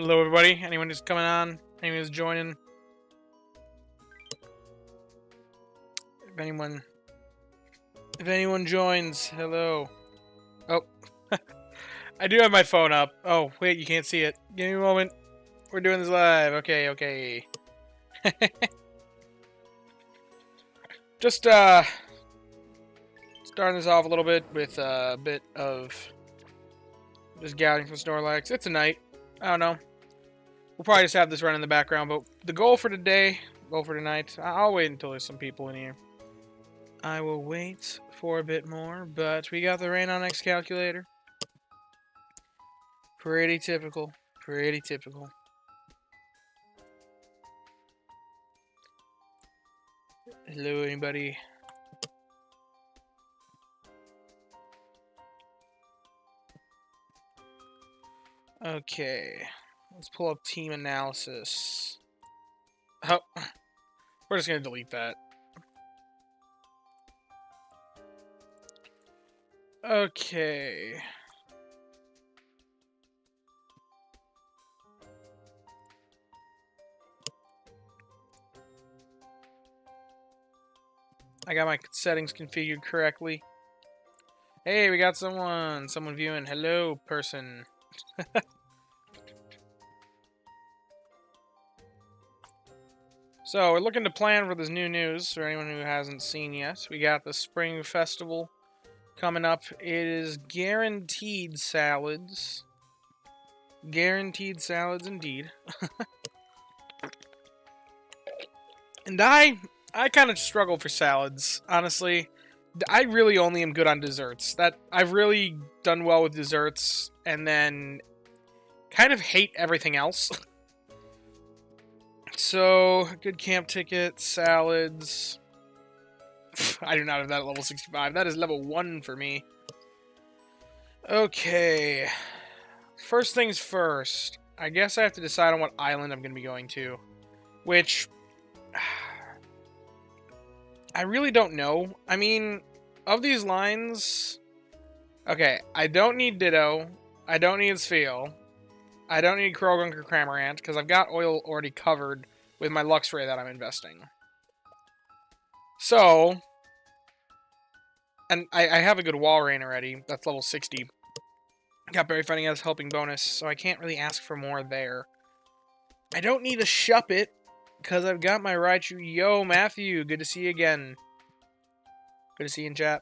Hello, everybody. Anyone who's coming on? Anyone who's joining? If anyone joins, hello. Oh, I do have my phone up. Oh, wait, you can't see it. Give me a moment. We're doing this live. Okay. Just starting this off a little bit with a bit of just gathering some Snorlax. It's a night. I don't know. We'll probably just have this run in the background, but the goal for tonight, I'll wait until there's some people in here. I will wait for a bit more, but we got the rain on X calculator. Pretty typical. Pretty typical. Hello, anybody? Okay. Let's pull up team analysis. Oh, we're just going to delete that. Okay. I got my settings configured correctly. Hey, we got someone viewing. Hello, person. So, we're looking to plan for this new news for anyone who hasn't seen yet. We got the Spring Festival coming up. It is guaranteed salads. Guaranteed salads indeed. And I kind of struggle for salads, honestly. I really only am good on desserts. I've really done well with desserts, and then kind of hate everything else. So, good camp ticket, salads. I do not have that at level 65. That is level 1 for me. Okay. First things first. I guess I have to decide on what island I'm going to be going to. Which... I really don't know. I mean, of these lines... Okay, I don't need Ditto. I don't need Spheal. I don't need Krogunk or Cramorant, because I've got oil already covered with my Luxray that I'm investing. So... And I have a good Walrein already. That's level 60. Got Berry Fighting as helping bonus, so I can't really ask for more there. I don't need a Shuppet, because I've got my Raichu. Yo, Matthew, good to see you again. Good to see you in chat.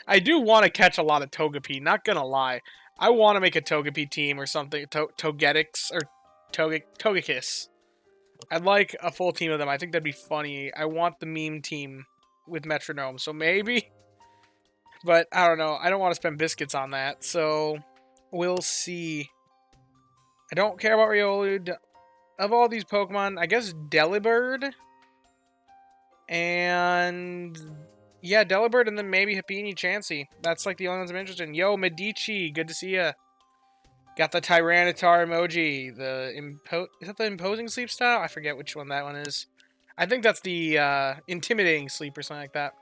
I do want to catch a lot of Togepi, not gonna lie. I want to make a Togepi team or something. Togetix, or Togekiss. I'd like a full team of them. I think that'd be funny. I want the meme team with Metronome, so maybe. But, I don't know. I don't want to spend biscuits on that, so we'll see. I don't care about Riolu. Of all these Pokemon, I guess Delibird. And... yeah, Delibird and then maybe Happiny, Chansey. That's like the only ones I'm interested in. Yo, Medici, good to see ya. Got the Tyranitar emoji. Is that the Imposing Sleep style? I forget which one that one is. I think that's the Intimidating Sleep or something like that.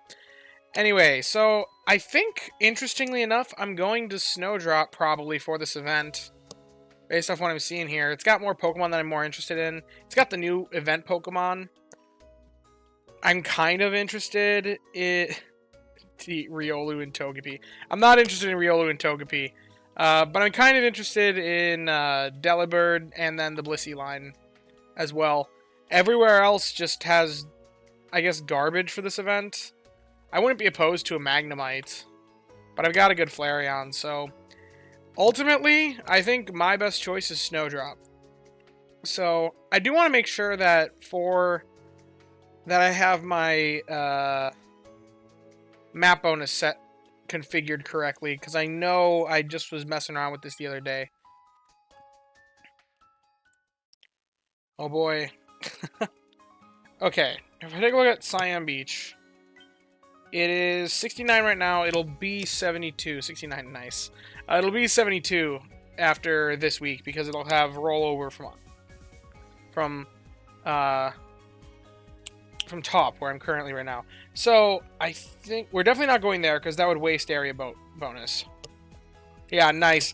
Anyway, so I think, interestingly enough, I'm going to Snowdrop probably for this event. Based off what I'm seeing here. It's got more Pokemon that I'm more interested in. It's got the new event Pokemon. I'm kind of interested in Riolu and Togepi. I'm not interested in Riolu and Togepi. But I'm kind of interested in Delibird and then the Blissey line as well. Everywhere else just has, I guess, garbage for this event. I wouldn't be opposed to a Magnemite. But I've got a good Flareon, so... ultimately, I think my best choice is Snowdrop. So, I do want to make sure that that I have my map bonus set configured correctly, because I know I just was messing around with this the other day. Oh boy. Okay, if I take a look at Siam Beach, it is 69 right now. It'll be 72. 69, nice. It'll be 72 after this week because it'll have rollover from top where I'm currently right now. So I think we're definitely not going there because that would waste area bonus. Yeah, nice.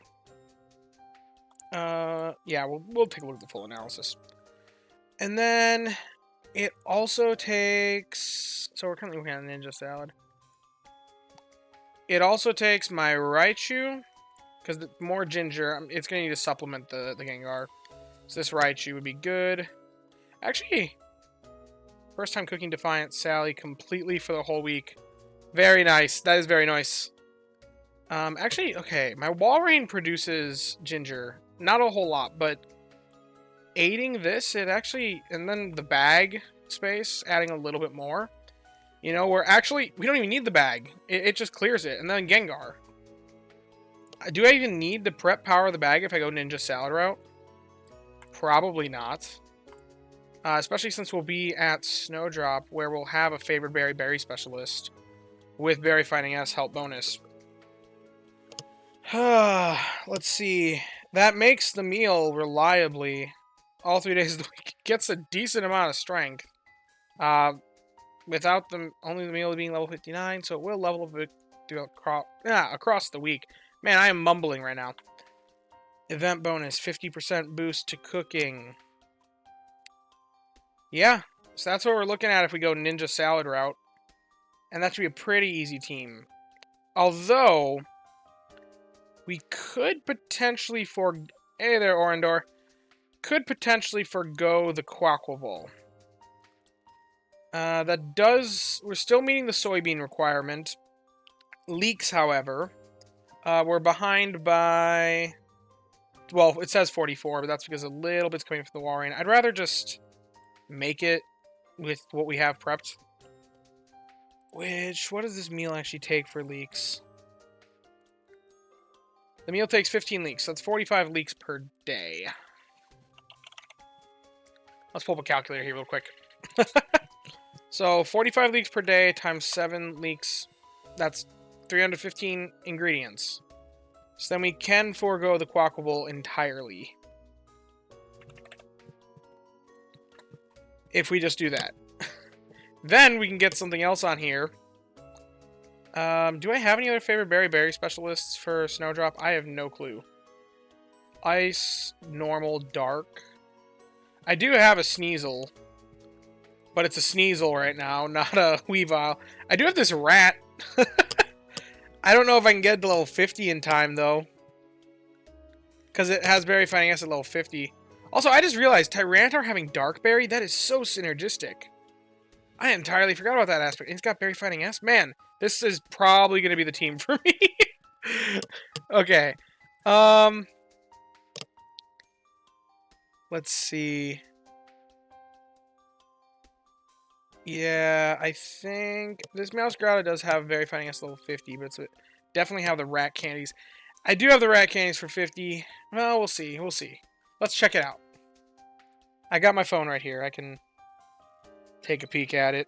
Yeah, we'll take a look at the full analysis. And then it also takes... So we're currently looking at Ninja Salad. It also takes my Raichu, because the more ginger, it's going to need to supplement the Gengar. So this Raichu would be good. Actually, first time cooking Defiant Sally completely for the whole week. Very nice. That is very nice. Actually, okay, my Walrein produces ginger. Not a whole lot, but aiding this, it actually... And then the bag space, adding a little bit more. You know, we don't even need the bag. It just clears it. And then Gengar. Do I even need the prep power of the bag if I go Ninja Salad route? Probably not. Especially since we'll be at Snowdrop, where we'll have a favored berry specialist with Berry Fighting S help bonus. Let's see. That makes the meal reliably all 3 days of the week. It gets a decent amount of strength. Without only the meal being level 59, so it will level up across the week. Man, I am mumbling right now. Event bonus, 50% boost to cooking. Yeah, so that's what we're looking at if we go Ninja Salad route. And that should be a pretty easy team. Although, we could potentially Hey there, Orindor. Could potentially forgo the Quaquaval. We're still meeting the soybean requirement. Leeks, however. We're behind by Well, it says 44, but that's because a little bit's coming from the wall rain. I'd rather just make it with what we have prepped. What does this meal actually take for leeks? The meal takes 15 leeks, so that's 45 leeks per day. Let's pull up a calculator here real quick. So 45 leeks per day times 7 leeks, that's 315 ingredients. So then we can forego the quackable entirely. If we just do that. Then we can get something else on here. Do I have any other favorite berry specialists for Snowdrop? I have no clue. Ice, normal, dark. I do have a Sneasel. But it's a Sneasel right now, not a Weavile. I do have this rat. I don't know if I can get to level 50 in time, though. Because it has Berry Finding S at level 50. Also, I just realized Tyranitar having Dark Berry, that is so synergistic. I entirely forgot about that aspect. It's got Berry Finding S. Man, this is probably going to be the team for me. Okay. Let's see. Yeah, I think this Mouse Growler does have Berry Finding S level 50, but it's definitely have the rat candies. I do have the rat candies for 50. Well, we'll see. We'll see. Let's check it out. I got my phone right here. I can take a peek at it.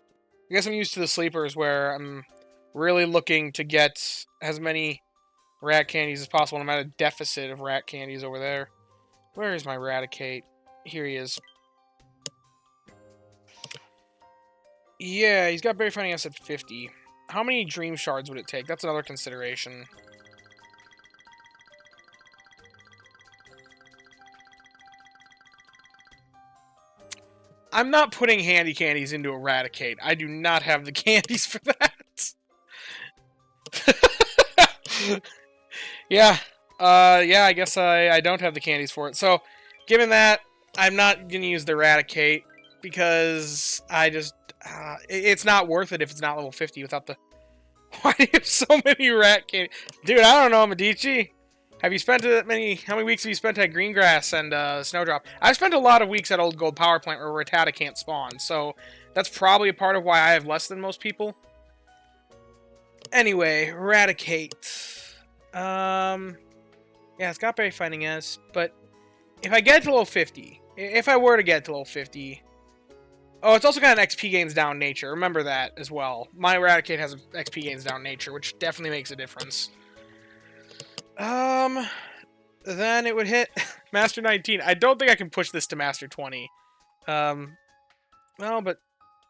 I guess I'm used to the sleepers where I'm really looking to get as many rat candies as possible. I'm at a deficit of rat candies over there. Where is my Raticate? Here he is. Yeah, he's got Berry Finding S at 50. How many Dream Shards would it take? That's another consideration. I'm not putting handy candies into Eradicate. I do not have the candies for that. Yeah. Yeah, I guess I don't have the candies for it. So, given that, I'm not going to use the Eradicate because I just... it's not worth it if it's not level 50 without the... Why do you have so many rat candies? Dude, I don't know, Medici. Have you spent that many... How many weeks have you spent at Greengrass and Snowdrop? I've spent a lot of weeks at Old Gold Power Plant where Rattata can't spawn, so that's probably a part of why I have less than most people. Anyway, Eradicate. Yeah, it's got Berry Finding S, but if I get to level 50, if I were to get to level 50... Oh, it's also got an XP gains down nature. Remember that as well. My Eradicate has an XP gains down nature, which definitely makes a difference. Then it would hit Master 19. I don't think I can push this to Master 20. Well, but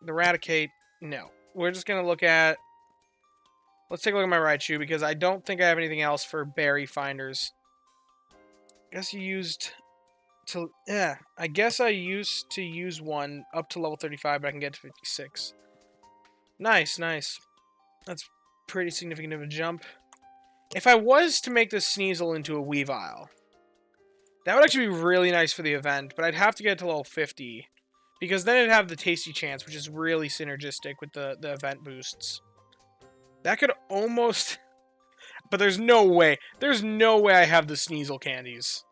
the Eradicate, no. We're just gonna look at... Let's take a look at my Raichu, because I don't think I have anything else for berry finders. I guess you used... Yeah, I guess I used to use one up to level 35, but I can get to 56. Nice, nice. That's pretty significant of a jump. If I was to make this Sneasel into a Weavile, that would actually be really nice for the event, but I'd have to get to level 50, because then it'd have the Tasty Chance, which is really synergistic with the event boosts. That could almost... But there's no way. There's no way I have the Sneasel candies.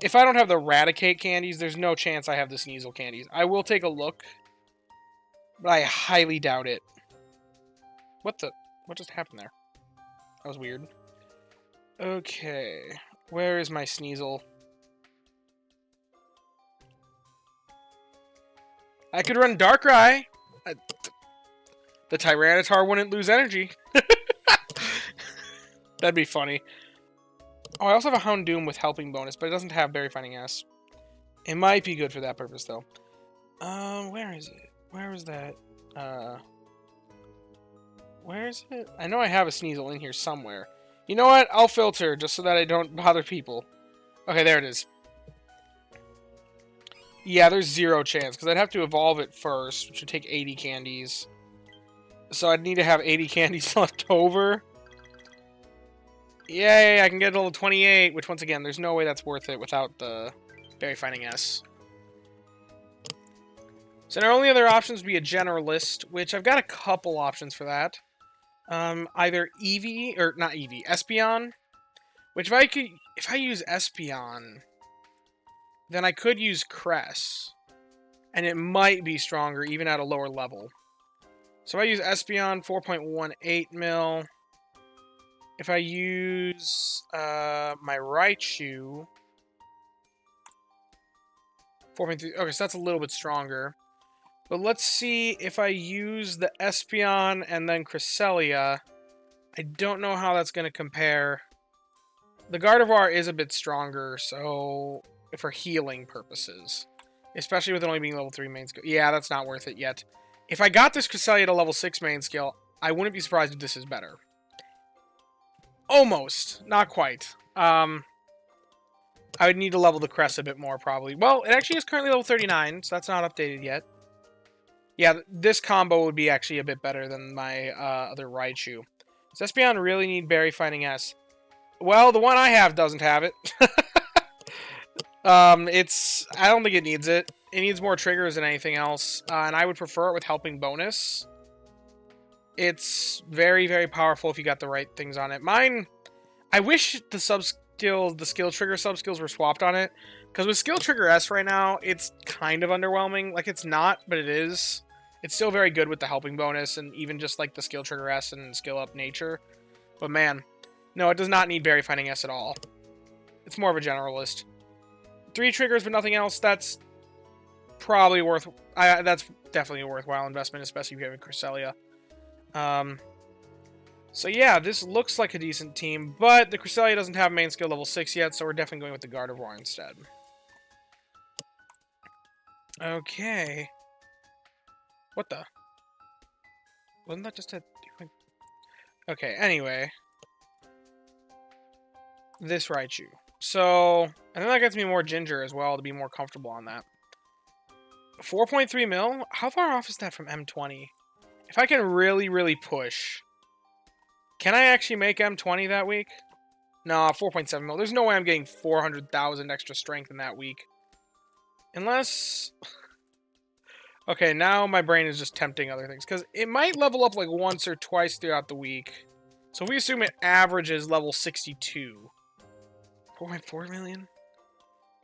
If I don't have the Raticate candies, there's no chance I have the Sneasel candies. I will take a look, but I highly doubt it. What just happened there? That was weird. Okay, where is my Sneasel? I could run Darkrai. The Tyranitar wouldn't lose energy. That'd be funny. Oh, I also have a Houndoom with Helping bonus, but it doesn't have Berry Finding S. It might be good for that purpose, though. Where is it? Where is that? Where is it? I know I have a Sneasel in here somewhere. You know what? I'll filter, just so that I don't bother people. Okay, there it is. Yeah, there's zero chance, because I'd have to evolve it first, which would take 80 candies. So I'd need to have 80 candies left over. Yay, I can get to level 28, which once again, there's no way that's worth it without the Berry Finding S. So our only other options would be a Generalist, which I've got a couple options for that. Either Eevee, or not Eevee, Espeon, Which if I use Espeon, then I could use Cress. And it might be stronger even at a lower level. So if I use Espeon, 4.18 mil. If I use my Raichu, 4.3. Okay, so that's a little bit stronger. But let's see if I use the Espeon and then Cresselia. I don't know how that's going to compare. The Gardevoir is a bit stronger, so for healing purposes. Especially with it only being level 3 main skill. Yeah, that's not worth it yet. If I got this Cresselia to level 6 main skill, I wouldn't be surprised if this is better. Almost. Not quite. I would need to level the Crest a bit more, probably. Well, it actually is currently level 39, so that's not updated yet. Yeah, this combo would be actually a bit better than my other Raichu. Does Espeon really need Berry Finding S? Well, the one I have doesn't have it. I don't think it needs it. It needs more triggers than anything else, and I would prefer it with Helping Bonus. It's very, very powerful if you got the right things on it. Mine, I wish the skill trigger sub-skills were swapped on it, because with Skill Trigger S right now, it's kind of underwhelming. Like, it's not, but it is. It's still very good with the Helping Bonus, and even just, like, the Skill Trigger S and Skill Up Nature. But, man, no, it does not need Berry Finding S at all. It's more of a generalist. 3 triggers but nothing else, that's probably that's definitely a worthwhile investment, especially if you have a Cresselia. So yeah, this looks like a decent team, but the Cresselia doesn't have main skill level 6 yet, so we're definitely going with the Gardevoir instead. Okay. What the? Wasn't that just a... Okay, anyway. This Raichu. So, and then that gets me more Ginger as well to be more comfortable on that. 4.3 mil? How far off is that from M20? If I can really, really push... Can I actually make M20 that week? No, 4.7 mil. There's no way I'm getting 400,000 extra strength in that week. Unless... Okay, now my brain is just tempting other things. Because it might level up like once or twice throughout the week. So if we assume it averages level 62. 4.4 million?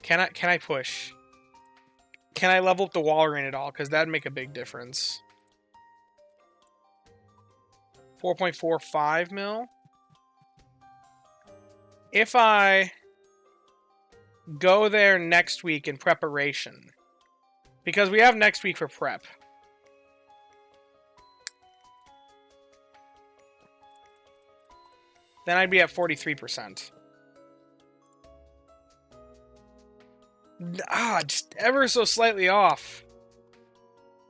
Can I push? Can I level up the Walrein at all? Because that'd make a big difference. 4.45 mil? If I go there next week in preparation, because we have next week for prep. Then I'd be at 43%. Just ever so slightly off.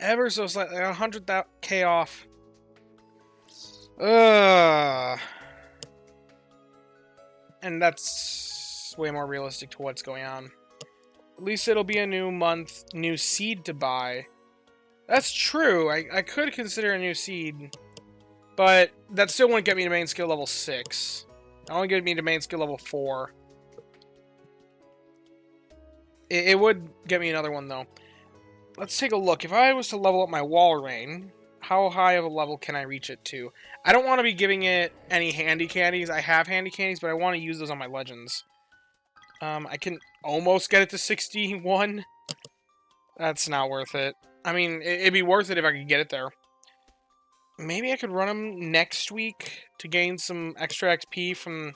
Ever so slightly, 100K off. And that's way more realistic to what's going on. At least it'll be a new month, new seed to buy. That's true. I could consider a new seed. But that still wouldn't get me to main skill level 6. It only get me to main skill level 4. It would get me another one, though. Let's take a look. If I was to level up my Walrein, how high of a level can I reach it to? I don't want to be giving it any handy candies. I have handy candies, but I want to use those on my legends. I can almost get it to 61. That's not worth it. I mean, it'd be worth it if I could get it there. Maybe I could run them next week to gain some extra XP from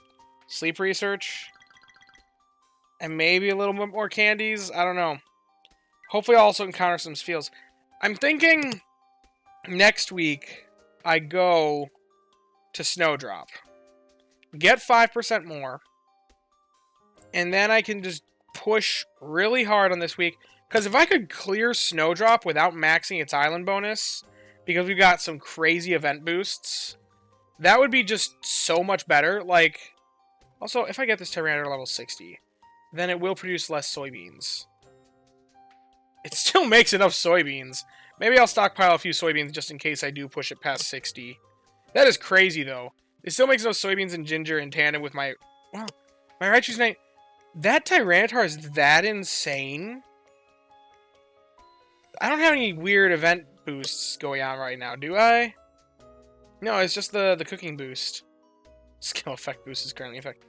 sleep research. And maybe a little bit more candies. I don't know. Hopefully I'll also encounter some feels. I'm thinking next week I go to Snowdrop. Get 5% more. And then I can just push really hard on this week. Because if I could clear Snowdrop without maxing its island bonus, because we've got some crazy event boosts, that would be just so much better. Like, also, if I get this Tyranitar level 60, then it will produce less soybeans. It still makes enough soybeans. Maybe I'll stockpile a few soybeans just in case I do push it past 60. That is crazy, though. It still makes enough soybeans and ginger in tandem with my... Well, my Raichu's name... That Tyranitar is that insane? I don't have any weird event boosts going on right now, do I? No, it's just the cooking boost. Skill effect boost is currently effective.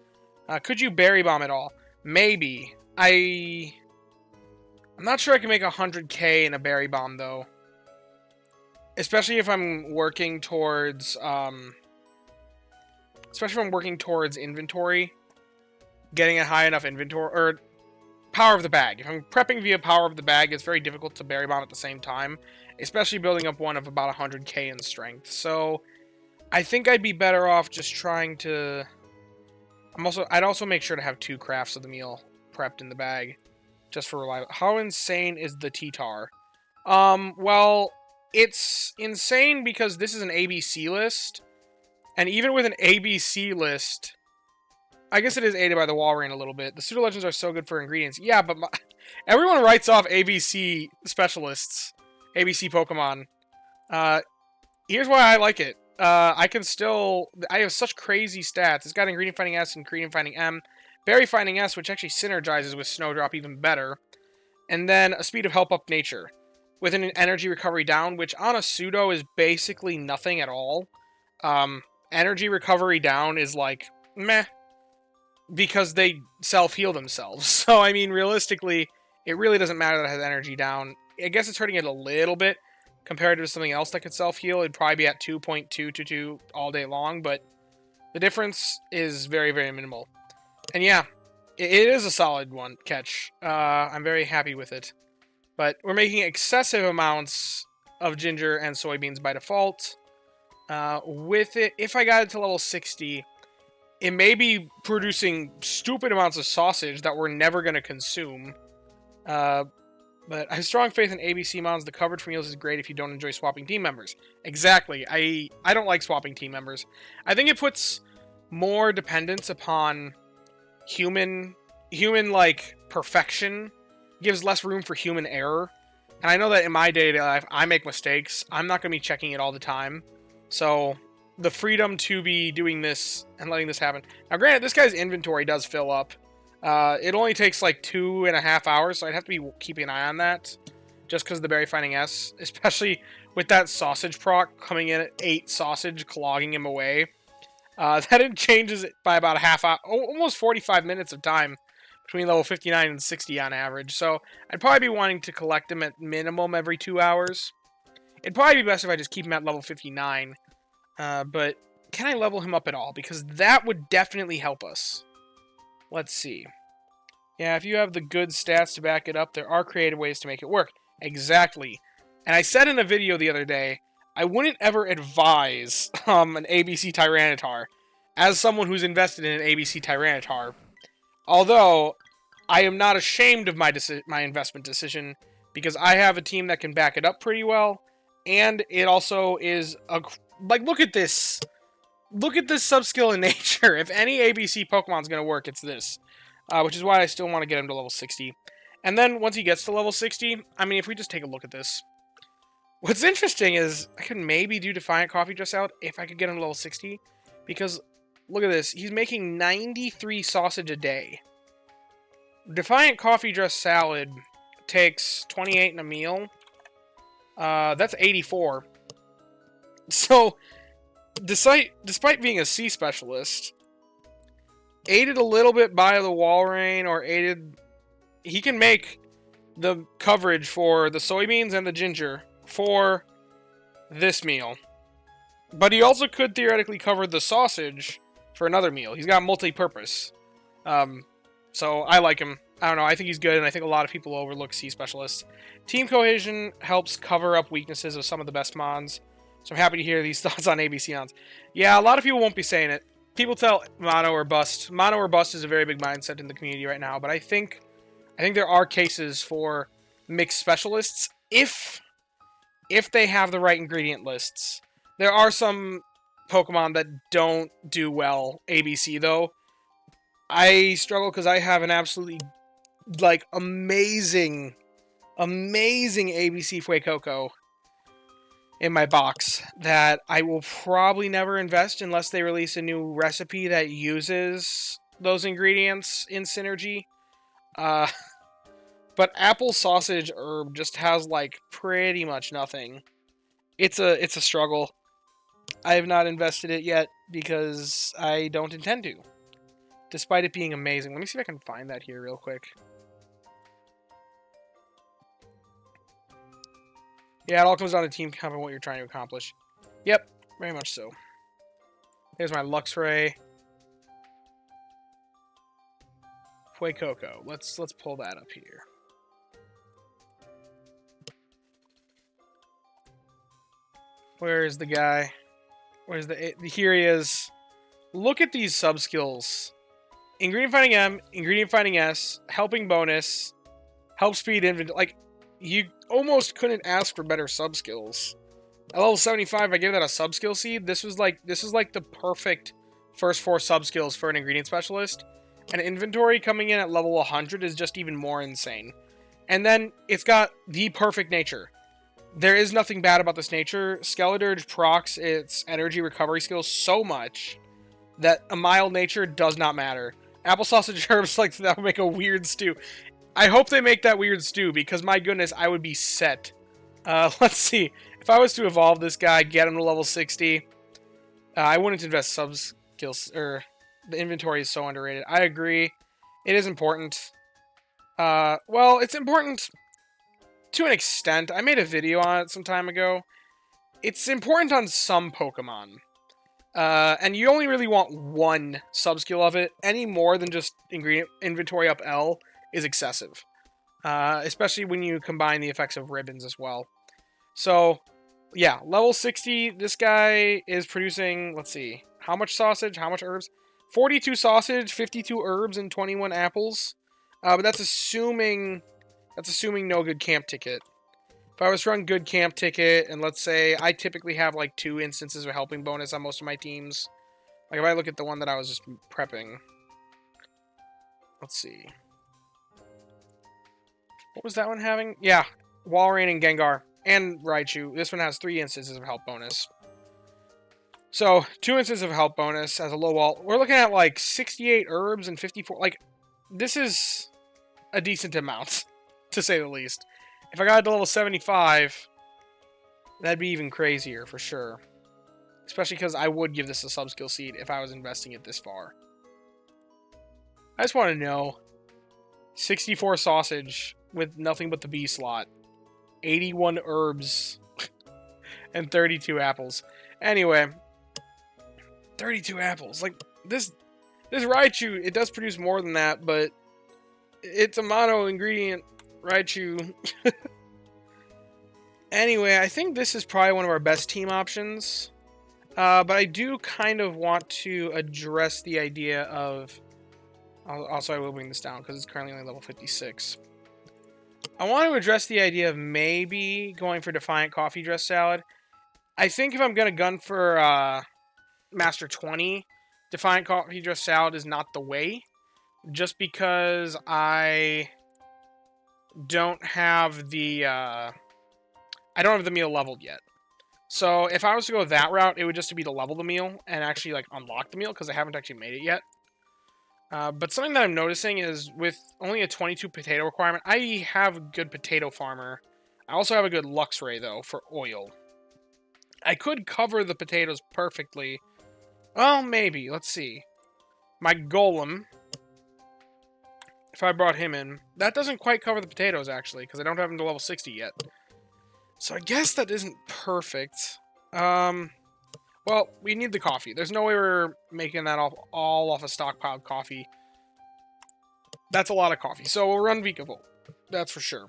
Could you Berry Bomb at all? Maybe. I'm not sure I can make 100k in a Berry Bomb, though. Especially if I'm working towards, inventory. Getting a high enough inventory, or Power of the Bag. If I'm prepping via Power of the Bag, it's very difficult to Berry Bomb at the same time. Especially building up one of about 100k in strength. So, I think I'd be better off just trying to... I'd also make sure to have 2 crafts of the meal prepped in the bag. Just for reliable. How insane is the T-Tar? Well, it's insane because this is an ABC list. And even with an ABC list, I guess it is aided by the Walrein a little bit. The Pseudo Legends are so good for ingredients. Yeah, but everyone writes off ABC specialists. ABC Pokemon. Here's why I like it. I have such crazy stats. It's got Ingredient Finding S and Ingredient Finding M. Berry Finding S, which actually synergizes with Snowdrop even better. And then a Speed of Help Up Nature. With an Energy Recovery Down, which on a Pseudo is basically nothing at all. Energy Recovery Down is like, meh. Because they self-heal themselves. So, I mean, realistically, it really doesn't matter that it has Energy Down. I guess it's hurting it a little bit. Compared to something else that could self-heal, it'd probably be at 2.222 all day long, but the difference is very, very minimal. And yeah, it is a solid one catch. I'm very happy with it. But we're making excessive amounts of ginger and soybeans by default. With it, if I got it to level 60, it may be producing stupid amounts of sausage that we're never going to consume. But I have strong faith in ABC Mons. The coverage from heals is great if you don't enjoy swapping team members. Exactly. I don't like swapping team members. I think it puts more dependence upon human like perfection. Gives less room for human error. And I know that in my day-to-day life, I make mistakes. I'm not going to be checking it all the time. So, the freedom to be doing this and letting this happen. Now, granted, this guy's inventory does fill up. It only takes like 2.5 hours, so I'd have to be keeping an eye on that. Just because of the Berry Finding S. Especially with that sausage proc coming in at 8 sausage, clogging him away. That it changes it by about a half hour, almost 45 minutes of time between level 59 and 60 on average. So I'd probably be wanting to collect him at minimum every 2 hours. It'd probably be best if I just keep him at level 59. But can I level him up at all? Because that would definitely help us. Let's see. Yeah, if you have the good stats to back it up, there are creative ways to make it work. Exactly. And I said in a video the other day, I wouldn't ever advise an ABC Tyranitar as someone who's invested in an ABC Tyranitar. Although, I am not ashamed of my investment decision because I have a team that can back it up pretty well. And it also is a... Like, look at this. Look at this subskill in nature. If any ABC Pokemon's going to work, it's this. Which is why I still want to get him to level 60. And then, once he gets to level 60, I mean, if we just take a look at this. What's interesting is, I could maybe do Defiant Coffee Dress Salad if I could get him to level 60. Because, look at this. He's making 93 sausage a day. Defiant Coffee Dress Salad takes 28 in a meal. That's 84. So, despite being a C specialist, aided a little bit by the Walrein, or aided... He can make the coverage for the soybeans and the ginger for this meal. But he also could theoretically cover the sausage for another meal. He's got multi-purpose. So, I like him. I don't know, I think he's good, and I think a lot of people overlook C specialists. Team cohesion helps cover up weaknesses of some of the best mons. So I'm happy to hear these thoughts on ABC mons. Yeah, a lot of people won't be saying it. People tell mono or bust. Mono or bust is a very big mindset in the community right now, but I think there are cases for mixed specialists if they have the right ingredient lists. There are some Pokemon that don't do well ABC though. I struggle because I have an absolutely like amazing ABC Fuecoco in my box that I will probably never invest unless they release a new recipe that uses those ingredients in synergy. But apple sausage herb just has like pretty much nothing. It's a struggle. I have not invested it yet because I don't intend to. despite it being amazing. Let me see if I can find that here real quick. Yeah, it all comes down to team comp and what you're trying to accomplish. Yep, very much so. Here's my Luxray. Fuecoco. Let's pull that up here. Where's the guy? Where's the... Here he is. Look at these sub-skills. Ingredient Finding M, Ingredient Finding S, Helping Bonus, Help Speed Inventory. Like, you almost couldn't ask for better sub-skills. At level 75, I gave that a sub-skill seed. This is like the perfect first 4 sub-skills for an ingredient specialist. And inventory coming in at level 100 is just even more insane. And then it's got the perfect nature. There is nothing bad about this nature. Skeledirge procs its energy recovery skills so much that a mild nature does not matter. Apple sausage herbs, like, that would make a weird stew. I hope they make that weird stew, because my goodness, I would be set. Let's see. If I was to evolve this guy, get him to level 60, I wouldn't invest sub-skills, or the inventory is so underrated. I agree. It is important. Well, it's important to an extent. I made a video on it some time ago. It's important on some Pokemon. And you only really want one sub-skill of it. Any more than just ingredient inventory up L is excessive. Especially when you combine the effects of ribbons as well. So, yeah, level 60, this guy is producing, let's see, how much sausage, how much herbs? 42 sausage, 52 herbs, and 21 apples. But that's assuming no good camp ticket. If I was to run good camp ticket, and let's say I typically have like 2 instances of helping bonus on most of my teams. Like if I look at the one that I was just prepping. Let's see. What was that one having? Yeah, Walrein and Gengar. And Raichu. This one has 3 instances of help bonus. So, 2 instances of help bonus as a low wall. We're looking at like 68 herbs and 54. Like, this is a decent amount, to say the least. If I got it to level 75, that'd be even crazier for sure. Especially because I would give this a sub-skill seed if I was investing it this far. I just want to know. 64 sausage with nothing but the B slot. 81 herbs. And 32 apples. Anyway. 32 apples. Like, this Raichu, it does produce more than that, but it's a mono-ingredient Raichu. Anyway, I think this is probably one of our best team options. But I do kind of want to address the idea of... Also, I will bring this down because it's currently only level 56. I want to address the idea of maybe going for Defiant Coffee Dress Salad. I think if I'm going to gun for Master 20, Defiant Coffee Dress Salad is not the way. Just because I don't have the... I don't have the meal leveled yet. So if I was to go that route, it would just be to level the meal and actually like unlock the meal because I haven't actually made it yet. But something that I'm noticing is with only a 22 potato requirement, I have a good potato farmer. I also have a good Luxray, though, for oil. I could cover the potatoes perfectly. Well, maybe. Let's see. My Golem, if I brought him in, that doesn't quite cover the potatoes, actually, because I don't have him to level 60 yet. So I guess that isn't perfect. Well, we need the coffee. There's no way we're making that all off of stockpiled coffee. That's a lot of coffee. So we'll run Vikavolt. That's for sure.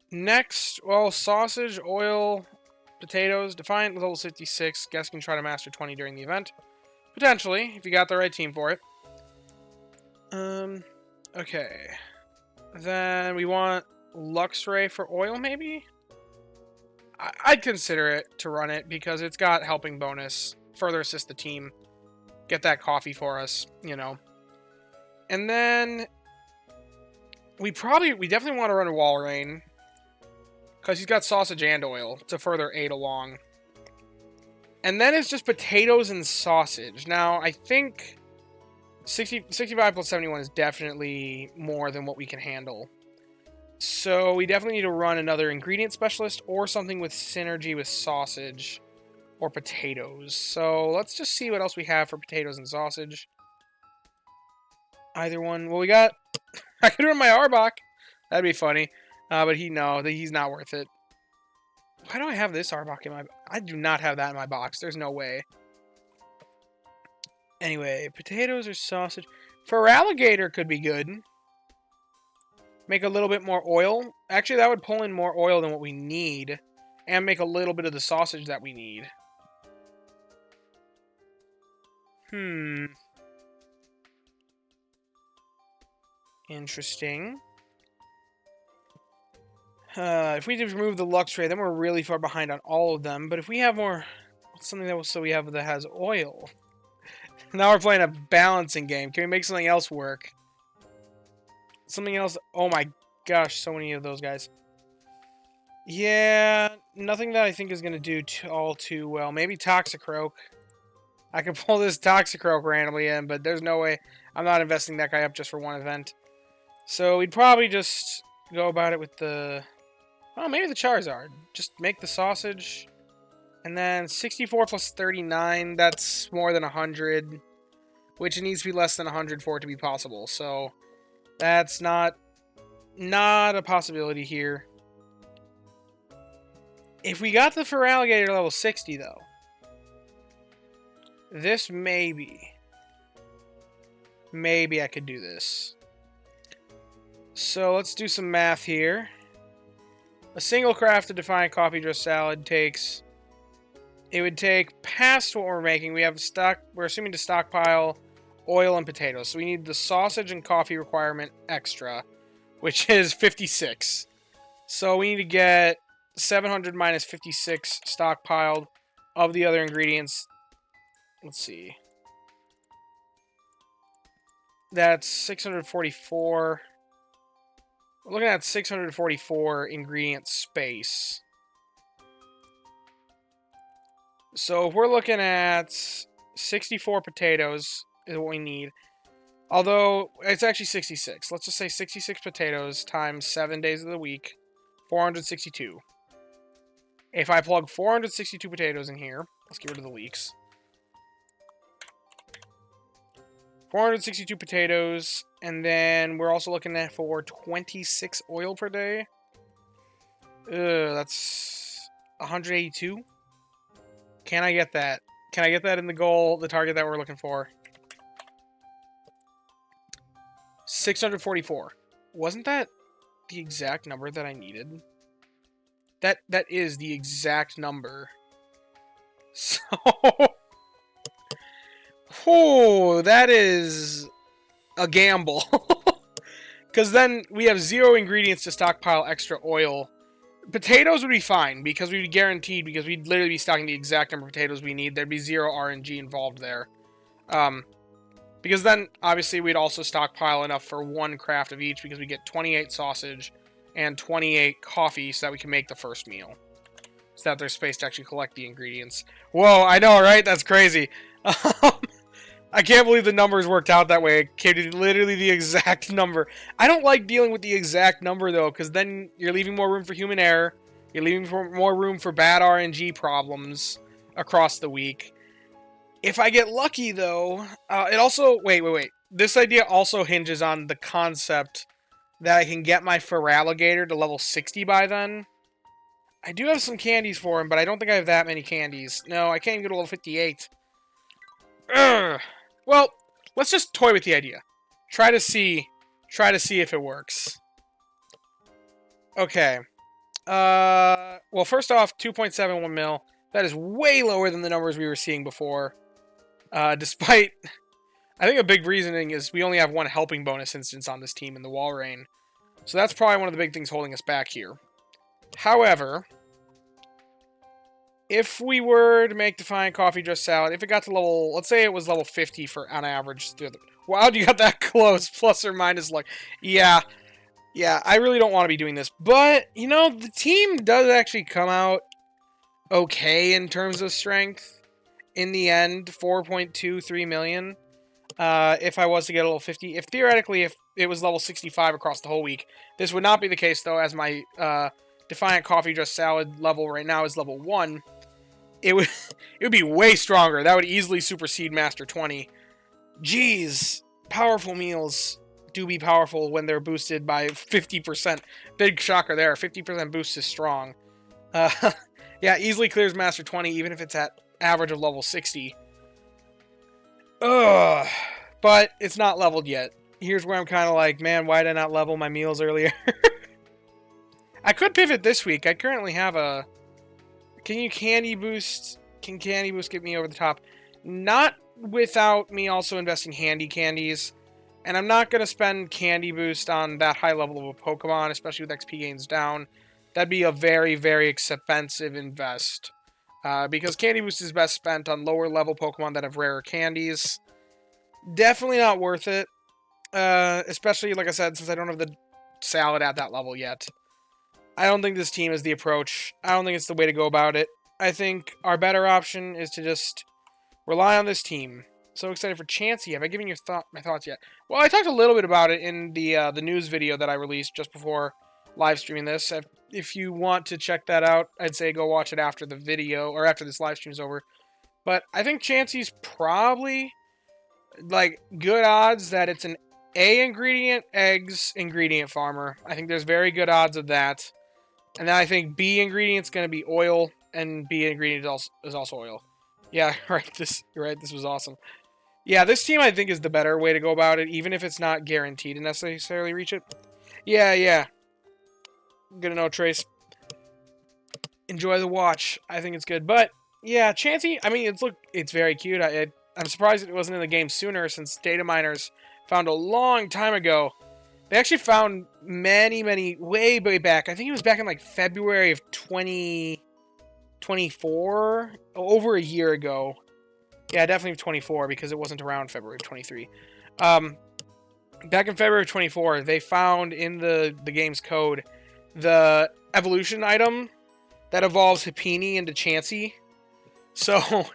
Next, well, sausage, oil, potatoes. Defiant level 56. Guess can try to master 20 during the event. Potentially, if you got the right team for it. Okay. Then we want Luxray for oil, maybe? I'd consider it to run it because it's got helping bonus, further assist the team, get that coffee for us, you know. And then we definitely want to run a Walrein because he's got sausage and oil to further aid along. And then it's just potatoes and sausage. Now, I think 65 plus 71 is definitely more than what we can handle. So we definitely need to run another ingredient specialist or something with synergy with sausage. or potatoes. So let's just see what else we have for potatoes and sausage. Either one. Well, we got... I could run my Arbok. That'd be funny. But he's not worth it. Why do I have this Arbok in my... I do not have that in my box. There's no way. Anyway, potatoes or sausage. Feraligatr could be good. Make a little bit more oil. Actually, that would pull in more oil than what we need. And make a little bit of the sausage that we need. Interesting. If we just remove the Luxray, then we're really far behind on all of them. But if we have more... Something that has oil... Now we're playing a balancing game. Can we make something else work? Something else... Oh my gosh, so many of those guys. Yeah, nothing that I think is going to do all too well. Maybe Toxicroak. I could pull this Toxicroak randomly in, but there's no way. I'm not investing that guy up just for one event. So we'd probably just go about it with the... Oh, maybe the Charizard. Just make the sausage... And then 64 plus 39, that's more than 100. Which it needs to be less than 100 for it to be possible. So, that's not a possibility here. If we got the Feraligatr level 60, though. This maybe I could do this. So, let's do some math here. A single crafted Defiant coffee dress salad takes... It would take past what we're making. We're assuming to stockpile oil and potatoes. So we need the sausage and coffee requirement extra, which is 56. So we need to get 700 minus 56 stockpiled of the other ingredients. Let's see. That's 644. We're looking at 644 ingredient space. So if we're looking at 64 potatoes is what we need. Although, it's actually 66. Let's just say 66 potatoes times 7 days of the week. 462. If I plug 462 potatoes in here, let's get rid of the leaks. 462 potatoes, and then we're also looking at for 26 oil per day. That's 182. Can I get that? Can I get that in the goal, the target that we're looking for? 644. Wasn't that the exact number that I needed? That is the exact number. So... Oh, that is a gamble. Because then we have 0 ingredients to stockpile extra oil. Potatoes would be fine, because we'd be guaranteed, because we'd literally be stocking the exact number of potatoes we need. There'd be 0 RNG involved there. Because then, obviously, we'd also stockpile enough for 1 craft of each, because we get 28 sausage and 28 coffee, so that we can make the first meal. So that there's space to actually collect the ingredients. Whoa, I know, right? That's crazy. I can't believe the numbers worked out that way. It came to literally the exact number. I don't like dealing with the exact number, though, because then you're leaving more room for human error. You're leaving more room for bad RNG problems across the week. If I get lucky, though, it also... Wait. This idea also hinges on the concept that I can get my Feraligatr to level 60 by then. I do have some candies for him, but I don't think I have that many candies. No, I can't even go to level 58. Ugh. Well, let's just toy with the idea. Try to see if it works. Okay. Well, first off, 2.71 mil. That is way lower than the numbers we were seeing before. Despite... I think a big reasoning is we only have 1 helping bonus instance on this team in the Walrein. So that's probably one of the big things holding us back here. However... If we were to make Defiant Coffee Dress Salad, if it got to level... Let's say it was level 50 for on average. Wow, you got that close. Plus or minus luck. Yeah, I really don't want to be doing this. But, you know, the team does actually come out okay in terms of strength. In the end, 4.23 million. If I was to get a level 50. If theoretically, if it was level 65 across the whole week. This would not be the case, though, as my Defiant Coffee Dress Salad level right now is level 1. it would it would be way stronger. That would easily supersede Master 20. Jeez, powerful meals do be powerful when they're boosted by 50%. Big shocker there. 50% boost is strong. Yeah, easily clears Master 20 even if it's at average of level 60. Ugh. But it's not leveled yet. Here's where I'm kind of like, man, why did I not level my meals earlier? I could pivot this week. I currently have a... Can Candy Boost get me over the top? Not without me also investing handy candies. And I'm not going to spend Candy Boost on that high level of a Pokemon, especially with XP gains down. That'd be a very, very expensive invest. Because Candy Boost is best spent on lower level Pokemon that have rarer candies. Definitely not worth it. Especially, like I said, since I don't have the salad at that level yet. I don't think this team is the approach. I don't think it's the way to go about it. I think our better option is to just rely on this team. So excited for Chansey. Have I given my thoughts yet? Well, I talked a little bit about it in the news video that I released just before live streaming this. If you want to check that out, I'd say go watch it after the video, or after this live stream is over. But I think Chansey's probably, like, good odds that it's an A ingredient, eggs ingredient farmer. I think there's very good odds of that. And then I think B ingredient's going to be oil, and B ingredient is also oil. Yeah, right. You're right. This was awesome. Yeah, this team I think is the better way to go about it, even if it's not guaranteed to necessarily reach it. Yeah. Good to know, Trace. Enjoy the watch. I think it's good. But, yeah, Chansey, I mean, it's very cute. I'm surprised it wasn't in the game sooner, since data miners found a long time ago. They actually found many, way back. I think it was back in, like, February of 2024. Over a year ago. Yeah, definitely 24, because it wasn't around February of 23. Back in February of 24, they found in the game's code the evolution item that evolves Happiny into Chansey. So,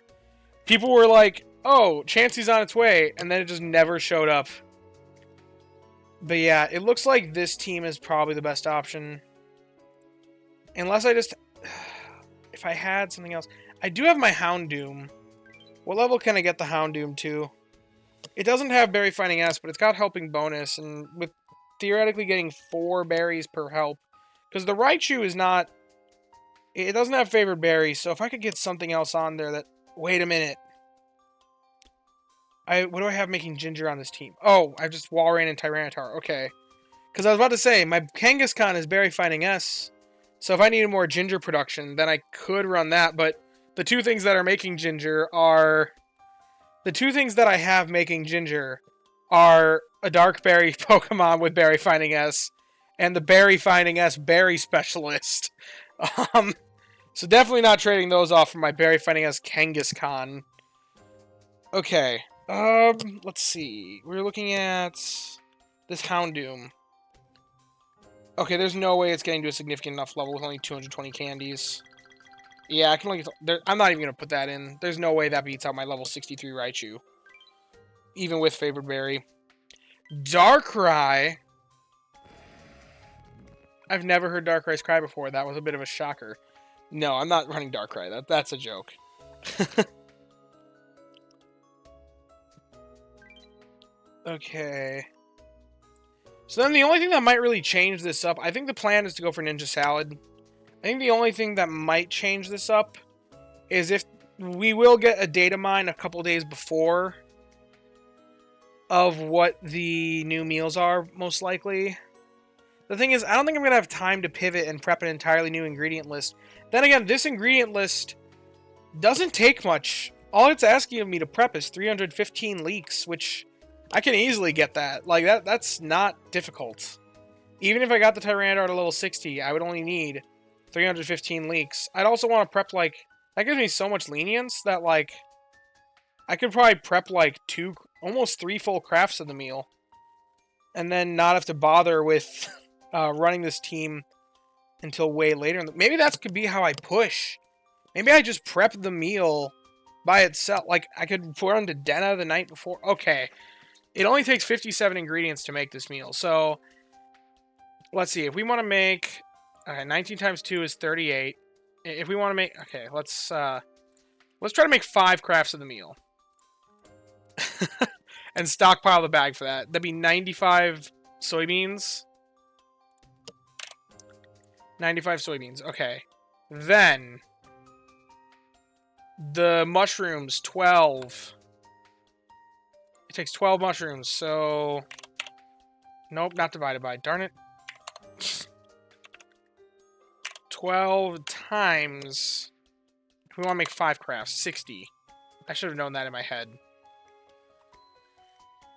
people were like, oh, Chansey's on its way, and then it just never showed up. But yeah, it looks like this team is probably the best option. Unless I just... If I had something else... I do have my Houndoom. What level can I get the Houndoom to? It doesn't have Berry Finding S, but it's got Helping Bonus, and with theoretically getting 4 berries per help. Because the Raichu is not... It doesn't have Favored Berries, so if I could get something else on there that... Wait a minute. What do I have making Ginger on this team? Oh, I just Walrein and Tyranitar. Okay. Because I was about to say, my Kangaskhan is Berry Finding S. So if I needed more Ginger production, then I could run that. But the two things that are making Ginger are... The two things that I have making Ginger are a Dark Berry Pokemon with Berry Finding S and the Berry Finding S Berry Specialist. So definitely not trading those off for my Berry Finding S Kangaskhan. Okay. Let's see. We're looking at this Houndoom. Okay, there's no way it's getting to a significant enough level with only 220 candies. Yeah, I can only get... I'm not even going to put that in. There's no way that beats out my level 63 Raichu. Even with Favored Berry. Darkrai. I've never heard Darkrai's cry before. That was a bit of a shocker. No, I'm not running Darkrai. That's a joke. Okay. So then the only thing that might really change this up... I think the plan is to go for Ninja Salad. I think the only thing that might change this up is if we will get a data mine a couple days before of what the new meals are, most likely. The thing is, I don't think I'm going to have time to pivot and prep an entirely new ingredient list. Then again, this ingredient list doesn't take much. All it's asking of me to prep is 315 leeks, which I can easily get that. Like, that's not difficult. Even if I got the Tyranitar to level 60, I would only need 315 leeks. I'd also want to prep, like... That gives me so much lenience that, like... I could probably prep, like, almost 3 full crafts of the meal. And then not have to bother with running this team until way later. Maybe that could be how I push. Maybe I just prep the meal by itself. Like, I could run to Denna the night before. Okay. It only takes 57 ingredients to make this meal. So, let's see. If we want to make... Okay, 19 times 2 is 38. If we want to make... Okay, let's Let's try to make 5 crafts of the meal. And stockpile the bag for that. That'd be 95 soybeans. 95 soybeans. Okay. Then the mushrooms, 12. It takes 12 mushrooms, so nope, not divided by. Darn it. 12 times. If we want to make 5 crafts, 60. I should have known that in my head.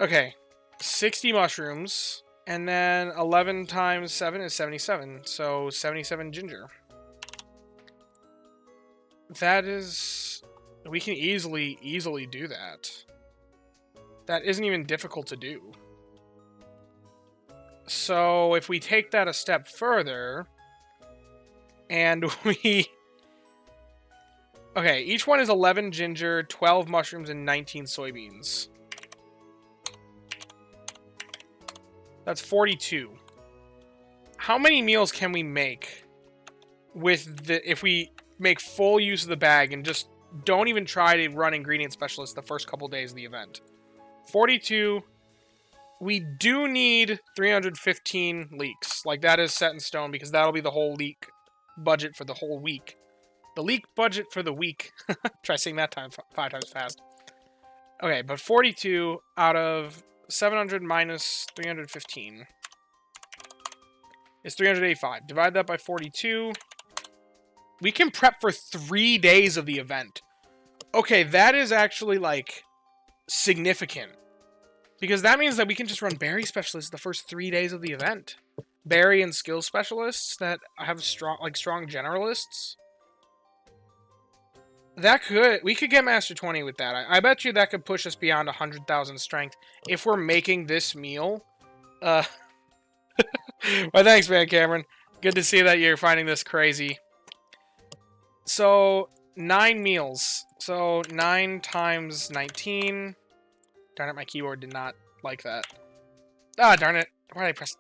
Okay. 60 mushrooms. And then 11 times 7 is 77. So 77 ginger. That is... We can easily do that. That isn't even difficult to do. So if we take that a step further... And we... Okay, each one is 11 ginger, 12 mushrooms, and 19 soybeans. That's 42. How many meals can we make with the... If we make full use of the bag and just don't even try to run ingredient specialist the first couple days of the event? 42. We do need 315 leeks. Like, that is set in stone because that'll be the whole leek budget for the whole week. The leek budget for the week. Try saying that 5 times fast. Okay, but 42 out of 700 minus 315 is 385. Divide that by 42. We can prep for 3 days of the event. Okay, that is actually, like, significant. Because that means that we can just run berry specialists the first 3 days of the event. Berry and skill specialists that have strong generalists. That could... We could get Master 20 with that. I bet you that could push us beyond 100,000 strength if we're making this meal. Well, thanks, man, Cameron. Good to see that you're finding this crazy. So, 9 meals. So, 9 times 19. Darn it, my keyboard did not like that. Ah, darn it. Why did I press...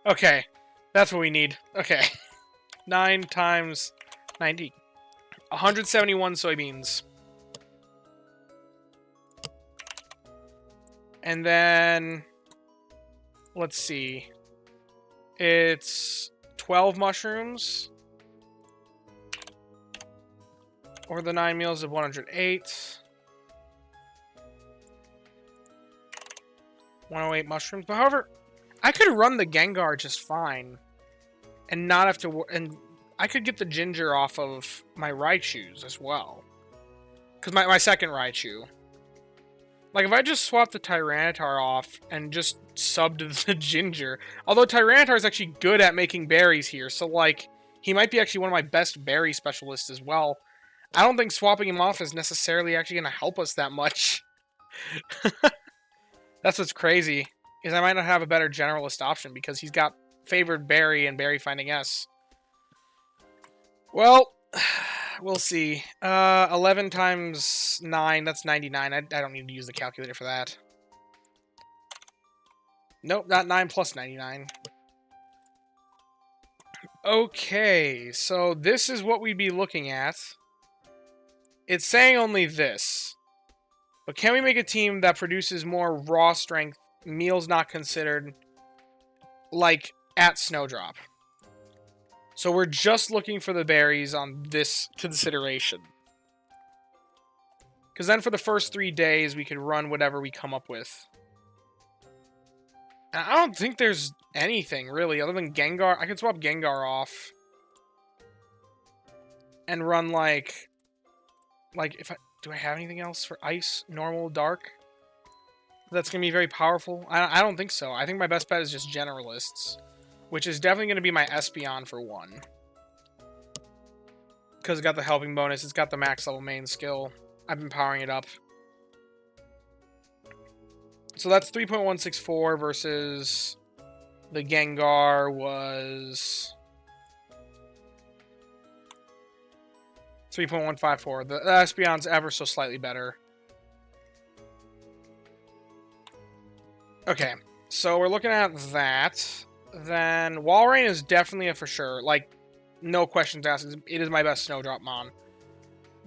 Okay. That's what we need. Okay. 9 times 90. 171 soybeans. And then... Let's see. It's 12 mushrooms. Or the 9 meals of 108. 108 mushrooms. But however, I could run the Gengar just fine. And not have to... And I could get the ginger off of my Raichus as well. Because my second Raichu. Like, if I just swap the Tyranitar off and just subbed the ginger... Although Tyranitar is actually good at making berries here. So, like, he might be actually one of my best berry specialists as well. I don't think swapping him off is necessarily actually going to help us that much. That's what's crazy. Is I might not have a better generalist option because he's got favored berry and berry finding S. Well, we'll see. 11 times 9, that's 99. I don't need to use the calculator for that. Nope, not 9 plus 99. Okay, so this is what we'd be looking at. It's saying only this. But can we make a team that produces more raw strength, meals not considered, like at Snowdrop? So we're just looking for the berries on this consideration. Because then for the first 3 days, we could run whatever we come up with. And I don't think there's anything, really, other than Gengar. I could swap Gengar off. And run, like... if I... Do I have anything else for Ice, Normal, Dark? That's going to be very powerful? I don't think so. I think my best bet is just Generalists. Which is definitely going to be my Espeon for 1. Because it's got the helping bonus. It's got the max level main skill. I've been powering it up. So that's 3.164 versus the Gengar was 3.154. The Espeon's ever so slightly better. Okay, so we're looking at that. Then Walrein is definitely a for sure. Like, no questions asked. It is my best Snowdrop Mon.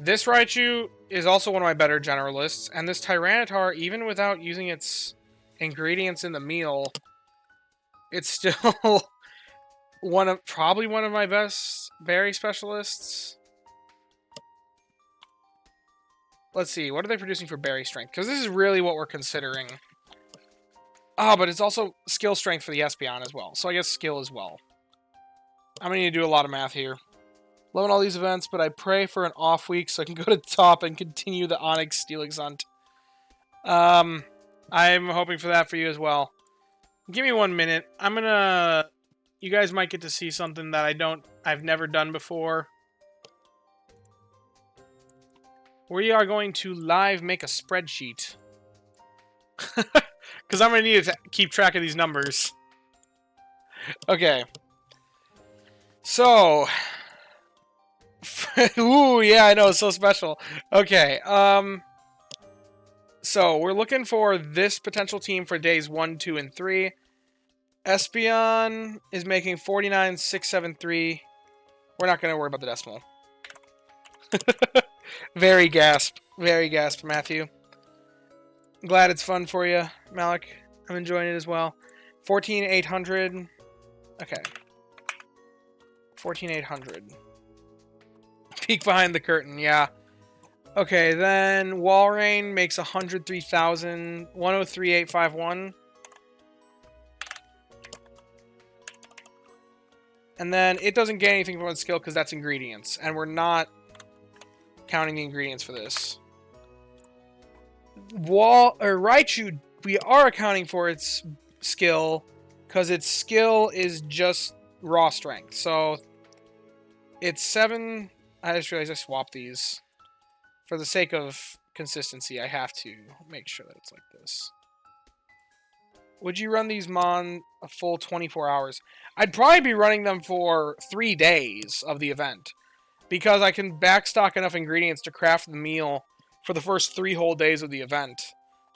This Raichu is also one of my better generalists, and this Tyranitar, even without using its ingredients in the meal, it's still probably one of my best berry specialists. Let's see, what are they producing for berry strength? Because this is really what we're considering. Oh, but it's also skill strength for the Espeon as well. So I guess skill as well. I'm going to need to do a lot of math here. Loving all these events, but I pray for an off week so I can go to top and continue the Onyx Steelix hunt. I'm hoping for that for you as well. Give me 1 minute. I'm going to... You guys might get to see something that I've never done before. We are going to live make a spreadsheet. Because I'm going to need to keep track of these numbers. Okay. So. Ooh, yeah, I know. It's so special. Okay. So, we're looking for this potential team for days 1, 2, and 3. Espeon is making 49,673. We're not going to worry about the decimal. Very gasp, Matthew. Glad it's fun for you, Malik. I'm enjoying it as well. 14,800. Okay. 14,800. Peek behind the curtain, yeah. Okay, then Walrein makes 103,000. 103,851. And then it doesn't get anything from its skill because that's ingredients. And we're not counting the ingredients for this. Raichu, we are accounting for its skill because its skill is just raw strength. So it's 7. I just realized I swapped these. For the sake of consistency, I have to make sure that it's like this. Would you run these Mon a full 24 hours? I'd probably be running them for 3 days of the event. Because I can backstock enough ingredients to craft the meal for the first 3 whole days of the event.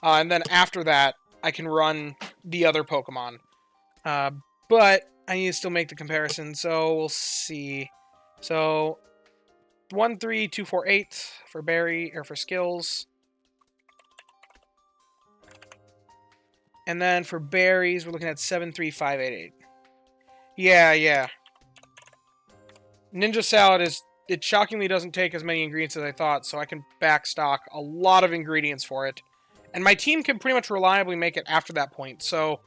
And then after that, I can run the other Pokemon. But I need to still make the comparison, so we'll see. So 13248 for berry or for skills. And then for berries, we're looking at 73588. Yeah. Ninja Salad it shockingly doesn't take as many ingredients as I thought, so I can backstock a lot of ingredients for it. And my team can pretty much reliably make it after that point, so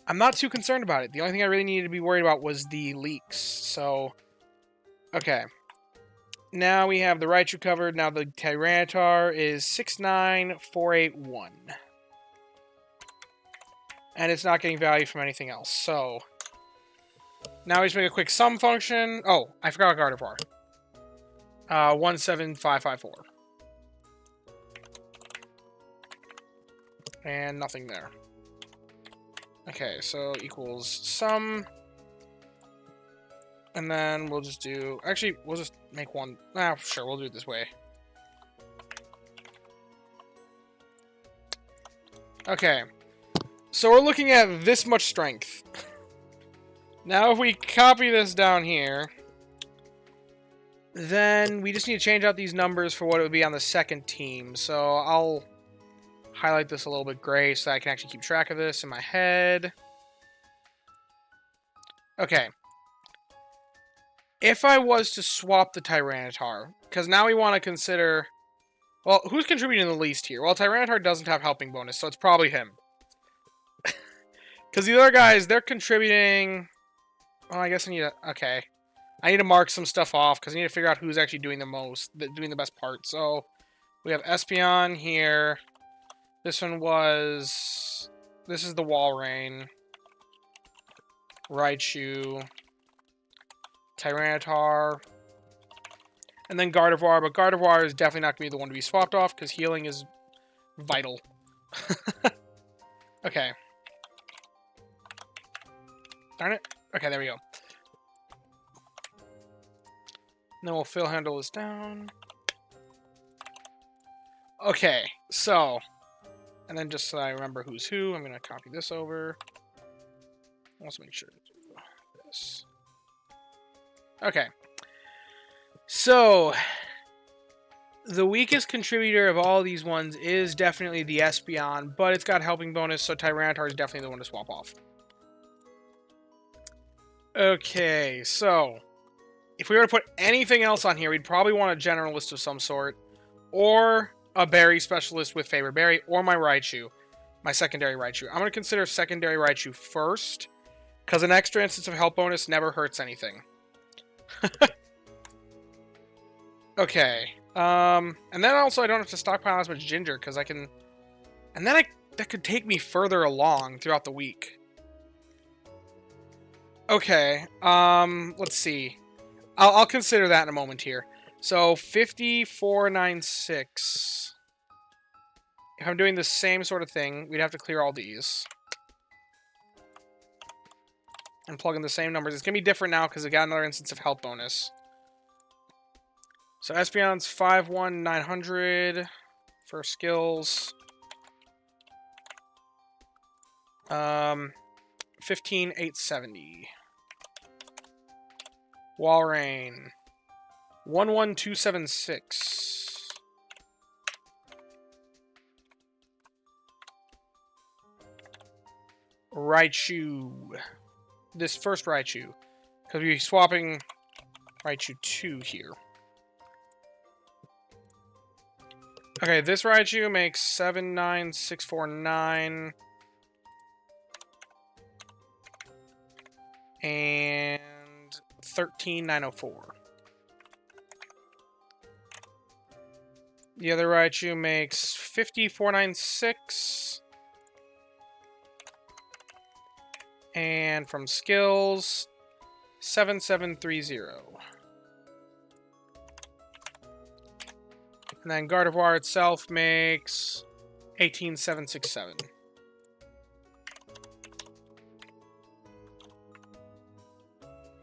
I'm not too concerned about it. The only thing I really needed to be worried about was the leaks, so... Okay. Now we have the Raichu covered. Now the Tyranitar is 69481. And it's not getting value from anything else, so... Now we just make a quick sum function. Oh, I forgot Gardevoir. 17554. And nothing there. Okay, so equals sum. And then we'll just do... Actually, we'll just make one... sure, we'll do it this way. Okay. So we're looking at this much strength. Now if we copy this down here, then we just need to change out these numbers for what it would be on the second team. So I'll highlight this a little bit gray so I can actually keep track of this in my head. Okay. If I was to swap the Tyranitar, because now we want to consider... Well, who's contributing the least here? Well, Tyranitar doesn't have helping bonus, so it's probably him. Because the other guys, they're contributing... Well, I guess I need to... Okay. I need to mark some stuff off, because I need to figure out who's actually doing the most, doing the best part. So, we have Espeon here. This one was... This is the Walrein. Raichu. Tyranitar. And then Gardevoir, but Gardevoir is definitely not going to be the one to be swapped off, because healing is vital. Okay. Darn it. Okay, there we go. And then we'll fill handle this down. Okay, so... And then just so I remember who's who, I'm going to copy this over. Let's make sure to do this. Okay. So... The weakest contributor of all these ones is definitely the Espeon, but it's got helping bonus, so Tyranitar is definitely the one to swap off. Okay, so if we were to put anything else on here, we'd probably want a generalist of some sort, or a berry specialist with favorite berry, or my Raichu, my secondary Raichu. I'm going to consider secondary Raichu first, because an extra instance of health bonus never hurts anything. Okay. And then also I don't have to stockpile as much ginger, because I can... And then that could take me further along throughout the week. Okay. Let's see. I'll consider that in a moment here. So, 5496. If I'm doing the same sort of thing, we'd have to clear all these. And plug in the same numbers. It's going to be different now because I got another instance of health bonus. So Espeon's 51900 for skills. 15870. Walrein 11276. Raichu. This first Raichu. Because we'll be swapping Raichu 2 here. Okay, this Raichu makes 79649. And 13904. The other Raichu makes 5496. And from skills, 7730. And then Gardevoir itself makes 18767.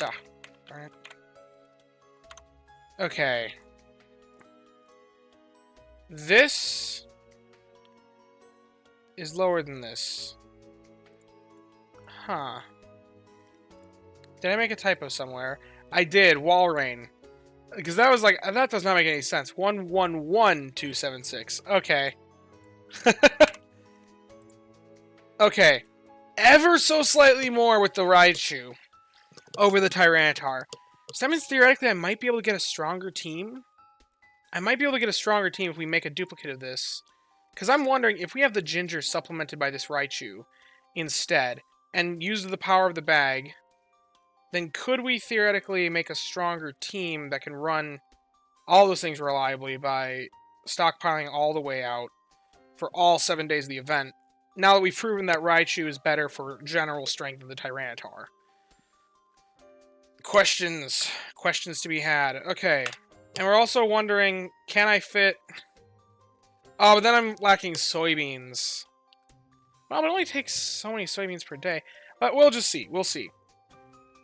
Ah, darn it. Okay. This is lower than this. Huh. Did I make a typo somewhere? I did. Walrein. Because that was like, that does not make any sense. 111276. Okay. Okay. Ever so slightly more with the Raichu over the Tyranitar. So that means theoretically I might be able to get a stronger team. I might be able to get a stronger team if we make a duplicate of this. Because I'm wondering, if we have the ginger supplemented by this Raichu instead, and use the power of the bag, then could we theoretically make a stronger team that can run all those things reliably by stockpiling all the way out for all 7 days of the event, now that we've proven that Raichu is better for general strength than the Tyranitar? Questions to be had. Okay. And we're also wondering, can I fit... Oh, but then I'm lacking soybeans. Well, it only takes so many soybeans per day. But we'll just see. We'll see.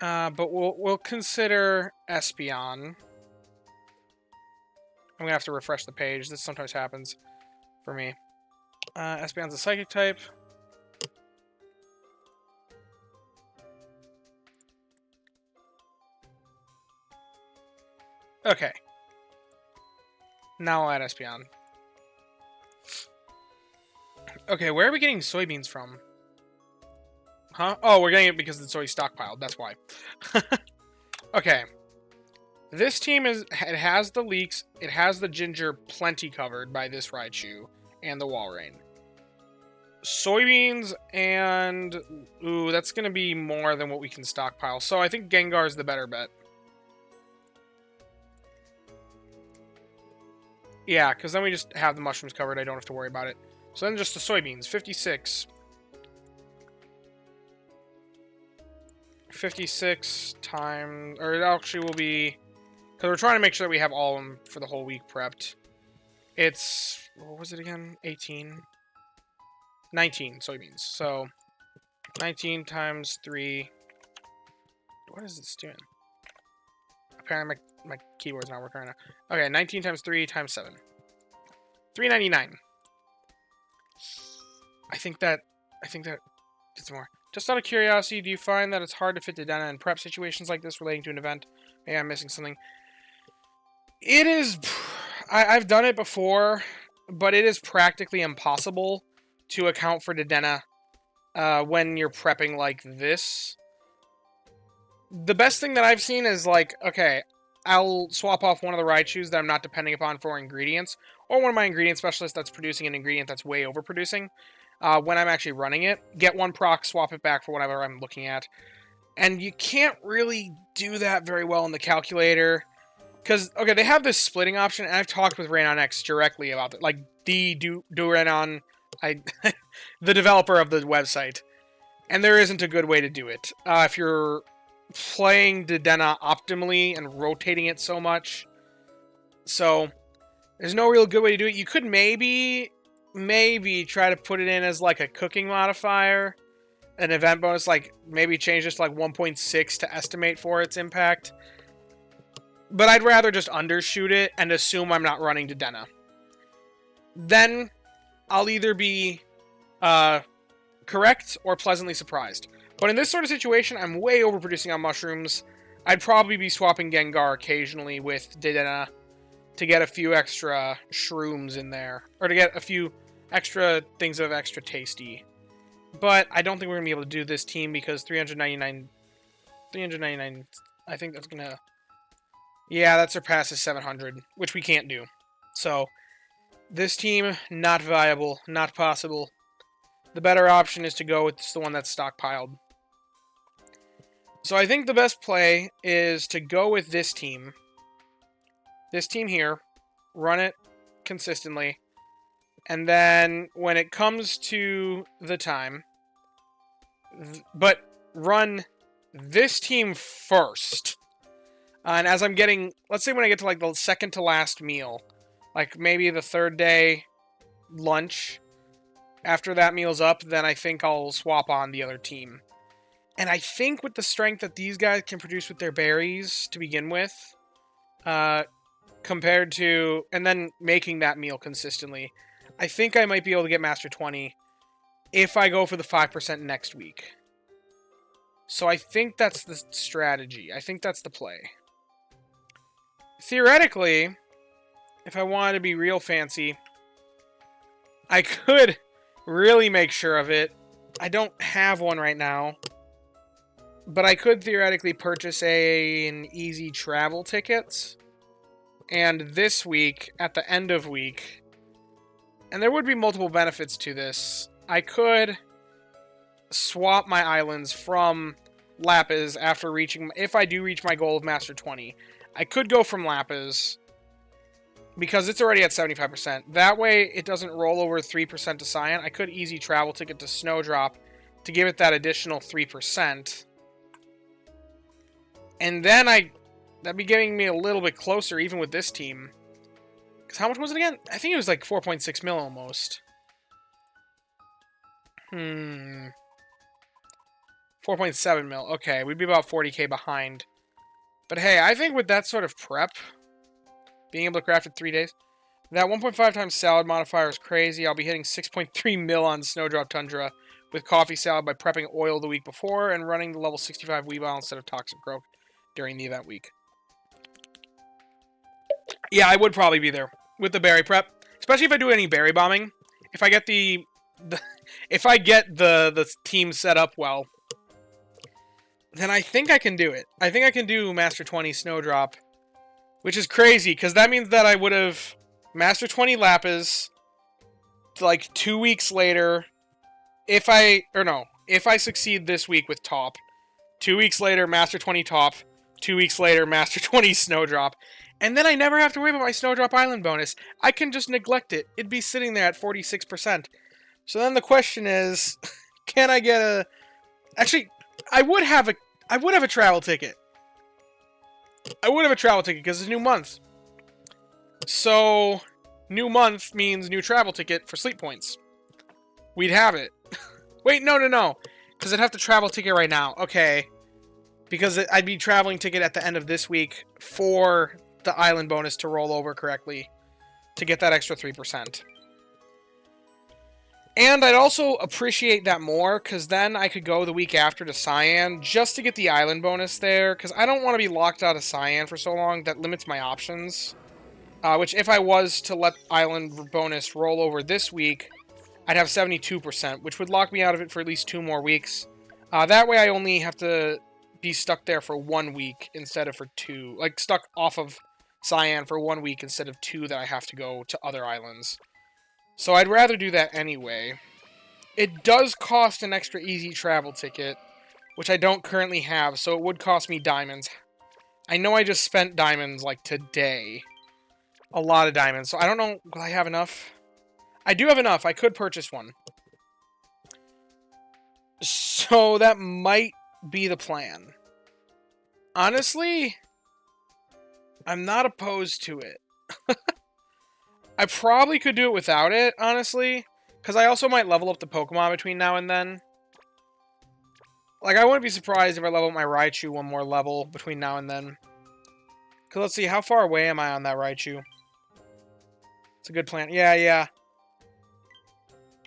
But we'll consider Espeon. I'm gonna have to refresh the page. This sometimes happens for me. Espeon's a psychic type. Okay. Now I'll add Espeon. Okay, where are we getting soybeans from? Huh? Oh, we're getting it because it's already stockpiled. That's why. Okay. This team it has the leeks. It has the ginger plenty covered by this Raichu and the Walrein. Soybeans and... Ooh, that's going to be more than what we can stockpile. So I think Gengar's the better bet. Yeah, because then we just have the mushrooms covered. I don't have to worry about it. So then just the soybeans. 56. 56 times... Or it actually will be... Because we're trying to make sure that we have all of them for the whole week prepped. It's... What was it again? 18. 19 soybeans. So, 19 times 3... What is this doing? Apparently my keyboard's not working right now. Okay, 19 times 3 times 7. 399. I think that gets more. Just out of curiosity, do you find that it's hard to fit Dedenne in prep situations like this relating to an event? Maybe I'm missing something. It is... I've done it before, but it is practically impossible to account for Dedenne when you're prepping like this. The best thing that I've seen is like, okay, I'll swap off one of the Raichus that I'm not depending upon for ingredients, or one of my ingredient specialists that's producing an ingredient that's way overproducing when I'm actually running it. Get one proc, swap it back for whatever I'm looking at. And you can't really do that very well in the calculator. Because, okay, they have this splitting option, and I've talked with RainonX directly about it. Like, Rainon, the developer of the website. And there isn't a good way to do it. If you're playing Dedenne optimally and rotating it so much. So, there's no real good way to do it. You could maybe try to put it in as, like, a cooking modifier. An event bonus, like, maybe change this to, like, 1.6 to estimate for its impact. But I'd rather just undershoot it and assume I'm not running Dedenne. Then, I'll either be correct or pleasantly surprised. But in this sort of situation, I'm way overproducing on mushrooms. I'd probably be swapping Gengar occasionally with Dedenne to get a few extra shrooms in there. Or to get a few extra things that are extra tasty. But I don't think we're going to be able to do this team because 399, I think that's going to... Yeah, that surpasses 700, which we can't do. So, this team, not viable, not possible. The better option is to go with the one that's stockpiled. So I think the best play is to go with this team. This team here. Run it consistently. And then, when it comes to the time... But run this team first. And as I'm getting... Let's say when I get to, like, the second to last meal. Like, maybe the third day lunch. After that meal's up, then I think I'll swap on the other team. And I think with the strength that these guys can produce with their berries to begin with... compared to... And then making that meal consistently... I think I might be able to get Master 20 if I go for the 5% next week. So I think that's the strategy. I think that's the play. Theoretically, if I wanted to be real fancy, I could really make sure of it. I don't have one right now. But I could theoretically purchase an easy travel tickets. And this week, at the end of week... And there would be multiple benefits to this. I could swap my islands from Lapis after reaching... If I do reach my goal of Master 20. I could go from Lapis because it's already at 75%. That way, it doesn't roll over 3% to Cyan. I could easy travel ticket to Snowdrop to give it that additional 3%. And then that'd be getting me a little bit closer even with this team. Because how much was it again? I think it was like 4.6 mil almost. 4.7 mil. Okay, we'd be about 40k behind. But hey, I think with that sort of prep, being able to craft it 3 days, that 1.5 times salad modifier is crazy. I'll be hitting 6.3 mil on Snowdrop Tundra with coffee salad by prepping oil the week before and running the level 65 Weavile instead of Toxic Growth during the event week. Yeah, I would probably be there with the berry prep, especially if I do any berry bombing. If I get the team set up well, then I think I can do it. I think I can do Master 20 Snowdrop, which is crazy because that means that I would have Master 20 Lapis like 2 weeks later. If I succeed this week with Top, 2 weeks later Master 20 Top, 2 weeks later Master 20 Snowdrop. And then I never have to worry about my Snowdrop Island bonus. I can just neglect it. It'd be sitting there at 46%. So then the question is, can I get a... Actually, I would have a travel ticket. I would have a travel ticket because it's a new month. So, new month means new travel ticket for sleep points. We'd have it. Wait, no. Because I'd have to travel ticket right now. Okay. Because I'd be traveling ticket at the end of this week for the island bonus to roll over correctly to get that extra 3%. And I'd also appreciate that more because then I could go the week after to Cyan just to get the island bonus there because I don't want to be locked out of Cyan for so long. That limits my options. Which if I was to let Island bonus roll over this week, I'd have 72%, which would lock me out of it for at least 2 more weeks. That way I only have to be stuck there for 1 week instead of for 2. Like, stuck off of Cyan for 1 week instead of 2 that I have to go to other islands. So I'd rather do that anyway. It does cost an extra easy travel ticket, which I don't currently have, so it would cost me diamonds. I know I just spent diamonds, like, today. A lot of diamonds, so I don't know, will I have enough? I do have enough, I could purchase one. So that might be the plan. Honestly, I'm not opposed to it. I probably could do it without it, honestly. Because I also might level up the Pokemon between now and then. Like, I wouldn't be surprised if I level up my Raichu 1 more level between now and then. Because let's see, how far away am I on that Raichu? It's a good plan. Yeah.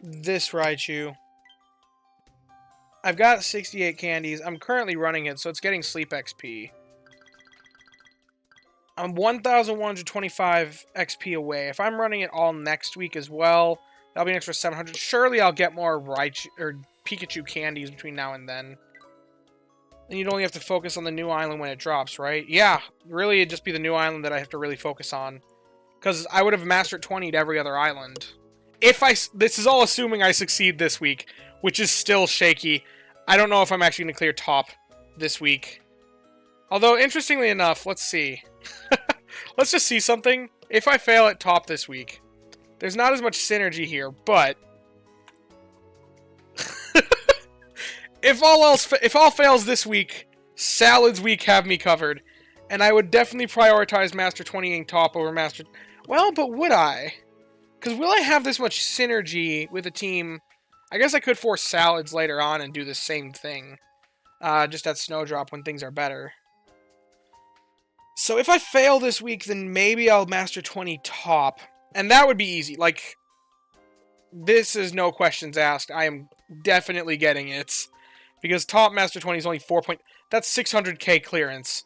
This Raichu. I've got 68 candies. I'm currently running it, so it's getting sleep XP. I'm 1,125 XP away. If I'm running it all next week as well, that'll be an extra 700. Surely I'll get more Raichu or Pikachu candies between now and then. And you'd only have to focus on the new island when it drops, right? Yeah, really it'd just be the new island that I have to really focus on. Because I would have mastered 20 to every other island. This is all assuming I succeed this week, which is still shaky. I don't know if I'm actually going to clear top this week. Although, interestingly enough, let's see. Let's just see something. If I fail at top this week, there's not as much synergy here, but if all fails this week, Salads week have me covered, and I would definitely prioritize Master 20ing top over Master. Well, but would I? Because will I have this much synergy with a team? I guess I could force Salads later on and do the same thing, just at Snowdrop when things are better. So if I fail this week, then maybe I'll Master 20 top. And that would be easy. Like, this is no questions asked. I am definitely getting it. Because top Master 20 is only 4 point... That's 600k clearance.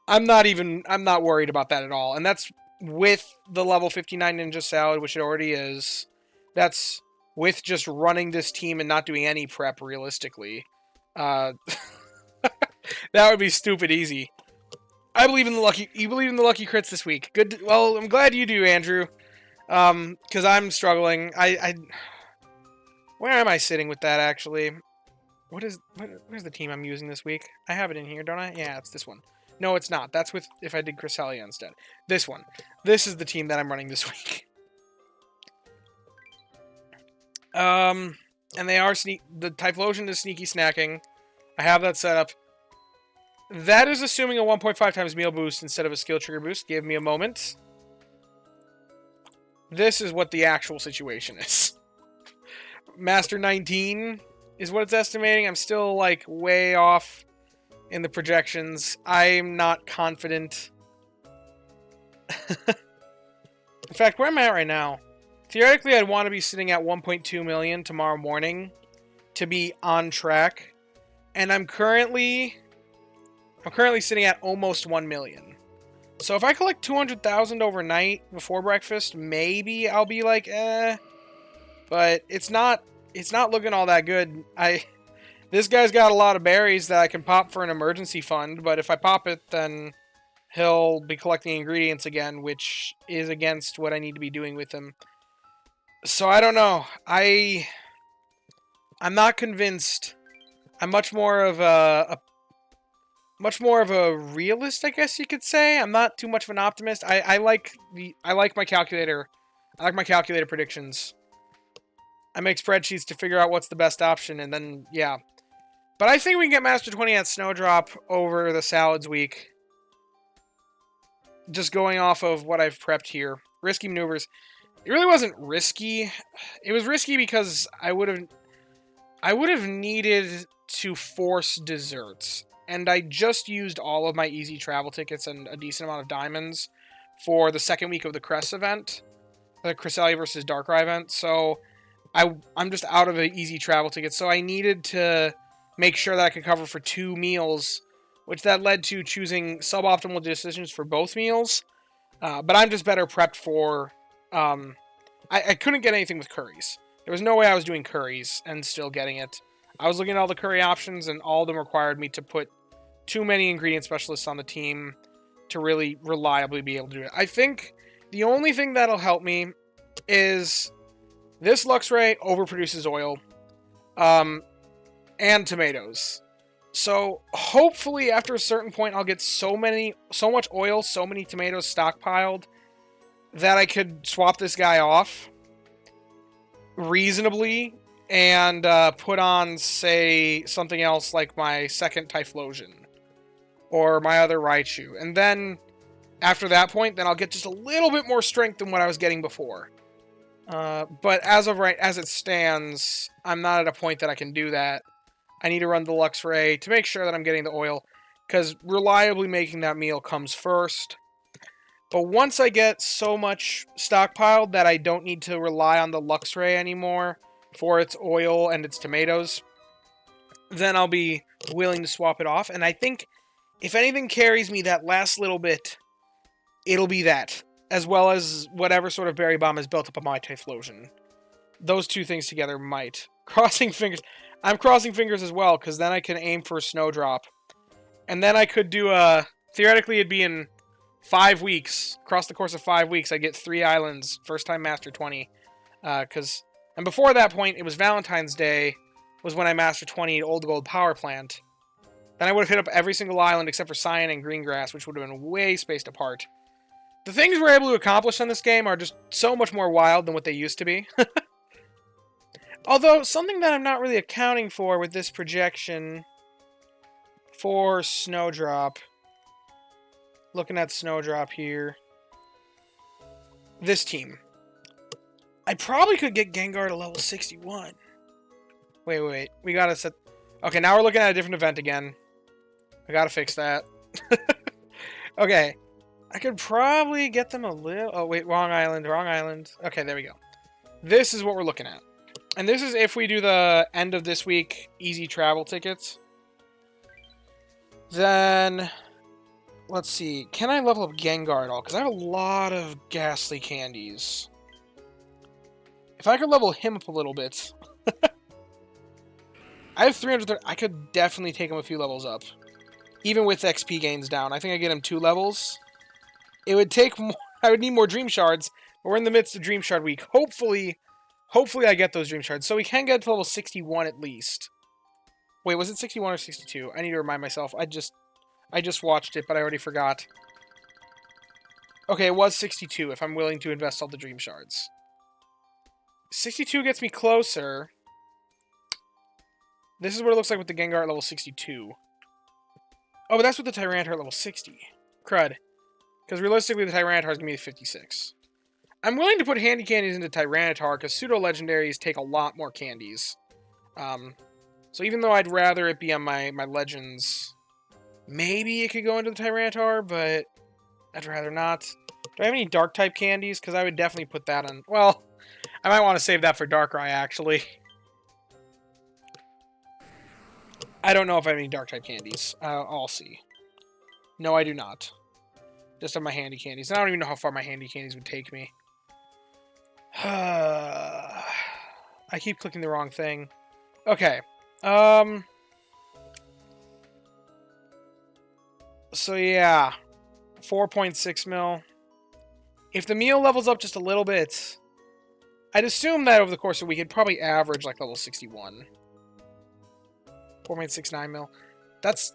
I'm not worried about that at all. And that's with the level 59 Ninja Salad, which it already is. That's with just running this team and not doing any prep, realistically. That would be stupid easy. I believe in the lucky. You believe in the lucky crits this week. Good. Well, I'm glad you do, Andrew. Because I'm struggling. Where am I sitting with that actually? Where's the team I'm using this week? I have it in here, don't I? Yeah, it's this one. No, it's not. That's with if I did Cresselia instead. This one. This is the team that I'm running this week. And they are the Typhlosion is sneaky snacking. I have that set up. That is assuming a 1.5 times meal boost instead of a skill trigger boost. Give me a moment. This is what the actual situation is. Master 19 is what it's estimating. I'm still, like, way off in the projections. I'm not confident. In fact, where am I at right now? Theoretically, I'd want to be sitting at 1.2 million tomorrow morning to be on track. And I'm currently sitting at almost 1 million. So if I collect 200,000 overnight before breakfast, maybe I'll be like, eh. But it's not looking all that good. This guy's got a lot of berries that I can pop for an emergency fund, but if I pop it, then he'll be collecting ingredients again, which is against what I need to be doing with him. So I don't know. I'm not convinced. I'm much more of a realist, I guess you could say. I'm not too much of an optimist. I like my calculator. I like my calculator predictions. I make spreadsheets to figure out what's the best option, and then, yeah. But I think we can get Master 20 at Snowdrop over the Salads week. Just going off of what I've prepped here. Risky maneuvers. It really wasn't risky. It was risky because I would have needed to force desserts. And I just used all of my easy travel tickets and a decent amount of diamonds for the second week of the Crest event. The Cresselia versus Darkrai event. So I'm just out of the easy travel tickets. So I needed to make sure that I could cover for 2 meals, which that led to choosing suboptimal decisions for both meals. But I'm just better prepped for... I couldn't get anything with curries. There was no way I was doing curries and still getting it. I was looking at all the curry options, and all of them required me to put too many ingredient specialists on the team to really reliably be able to do it. I think the only thing that'll help me is this Luxray overproduces oil and tomatoes. So hopefully after a certain point I'll get so much oil, so many tomatoes stockpiled that I could swap this guy off reasonably and put on, say, something else like my second Typhlosion or my other Raichu. And then after that point, then I'll get just a little bit more strength than what I was getting before. But as it stands, I'm not at a point that I can do that. I need to run the Luxray to make sure that I'm getting the oil, because reliably making that meal comes first. But once I get so much stockpiled that I don't need to rely on the Luxray anymore for its oil and its tomatoes, then I'll be willing to swap it off. And I think if anything carries me that last little bit, it'll be that, as well as whatever sort of berry bomb is built up on my Typhlosion. Those two things together might. Crossing fingers. I'm crossing fingers as well, because then I can aim for a Snowdrop. And then I could do a... Theoretically, it'd be in 5 weeks. Across the course of 5 weeks, I get 3 islands. First time Master 20. And before that point, it was Valentine's Day, was when I Master 20 at Old Gold Power Plant. Then I would have hit up every single island except for Cyan and Greengrass, which would have been way spaced apart. The things we're able to accomplish on this game are just so much more wild than what they used to be. Although, something that I'm not really accounting for with this projection for Snowdrop. Looking at Snowdrop here. This team. I probably could get Gengar to level 61. Wait. We gotta set... Okay, now we're looking at a different event again. I gotta fix that. Okay. I could probably get them a little... Oh, wait, wrong island. Okay, there we go. This is what we're looking at. And this is if we do the end of this week easy travel tickets. Then... Let's see. Can I level up Gengar at all? Because I have a lot of Ghastly candies. If I could level him up a little bit... I have 330... I could definitely take him a few levels up. Even with XP gains down. I think I get him 2 levels. It would take more... I would need more Dream Shards. But we're in the midst of Dream Shard week. Hopefully I get those Dream Shards. So we can get to level 61 at least. Wait, was it 61 or 62? I need to remind myself. I just watched it, but I already forgot. Okay, it was 62 if I'm willing to invest all the Dream Shards. 62 gets me closer. This is what it looks like with the Gengar at level 62. Oh, but that's with the Tyranitar at level 60. Crud. Because realistically, the Tyranitar is going to be 56. I'm willing to put handy candies into Tyranitar, because pseudo-legendaries take a lot more candies. So even though I'd rather it be on my legends, maybe it could go into the Tyranitar, but I'd rather not. Do I have any Dark-type candies? Because I would definitely put that on... Well, I might want to save that for Darkrai, actually. I don't know if I have any Dark-type candies. I'll see. No, I do not. Just on my handy candies. And I don't even know how far my handy candies would take me. I keep clicking the wrong thing. Okay. So yeah. 4.6 mil. If the meal levels up just a little bit, I'd assume that over the course of the week, it'd probably average like level 61. 4.69 mil. That's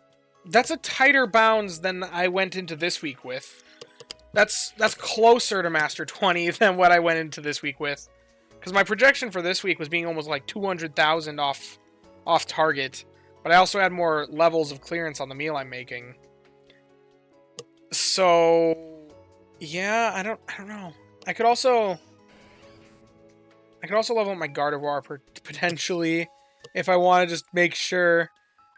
a tighter bounds than I went into this week with. That's closer to Master 20 than what I went into this week with. Because my projection for this week was being almost like 200,000 off target. But I also had more levels of clearance on the meal I'm making. So yeah, I don't know. I could also level up my Gardevoir potentially if I want to just make sure.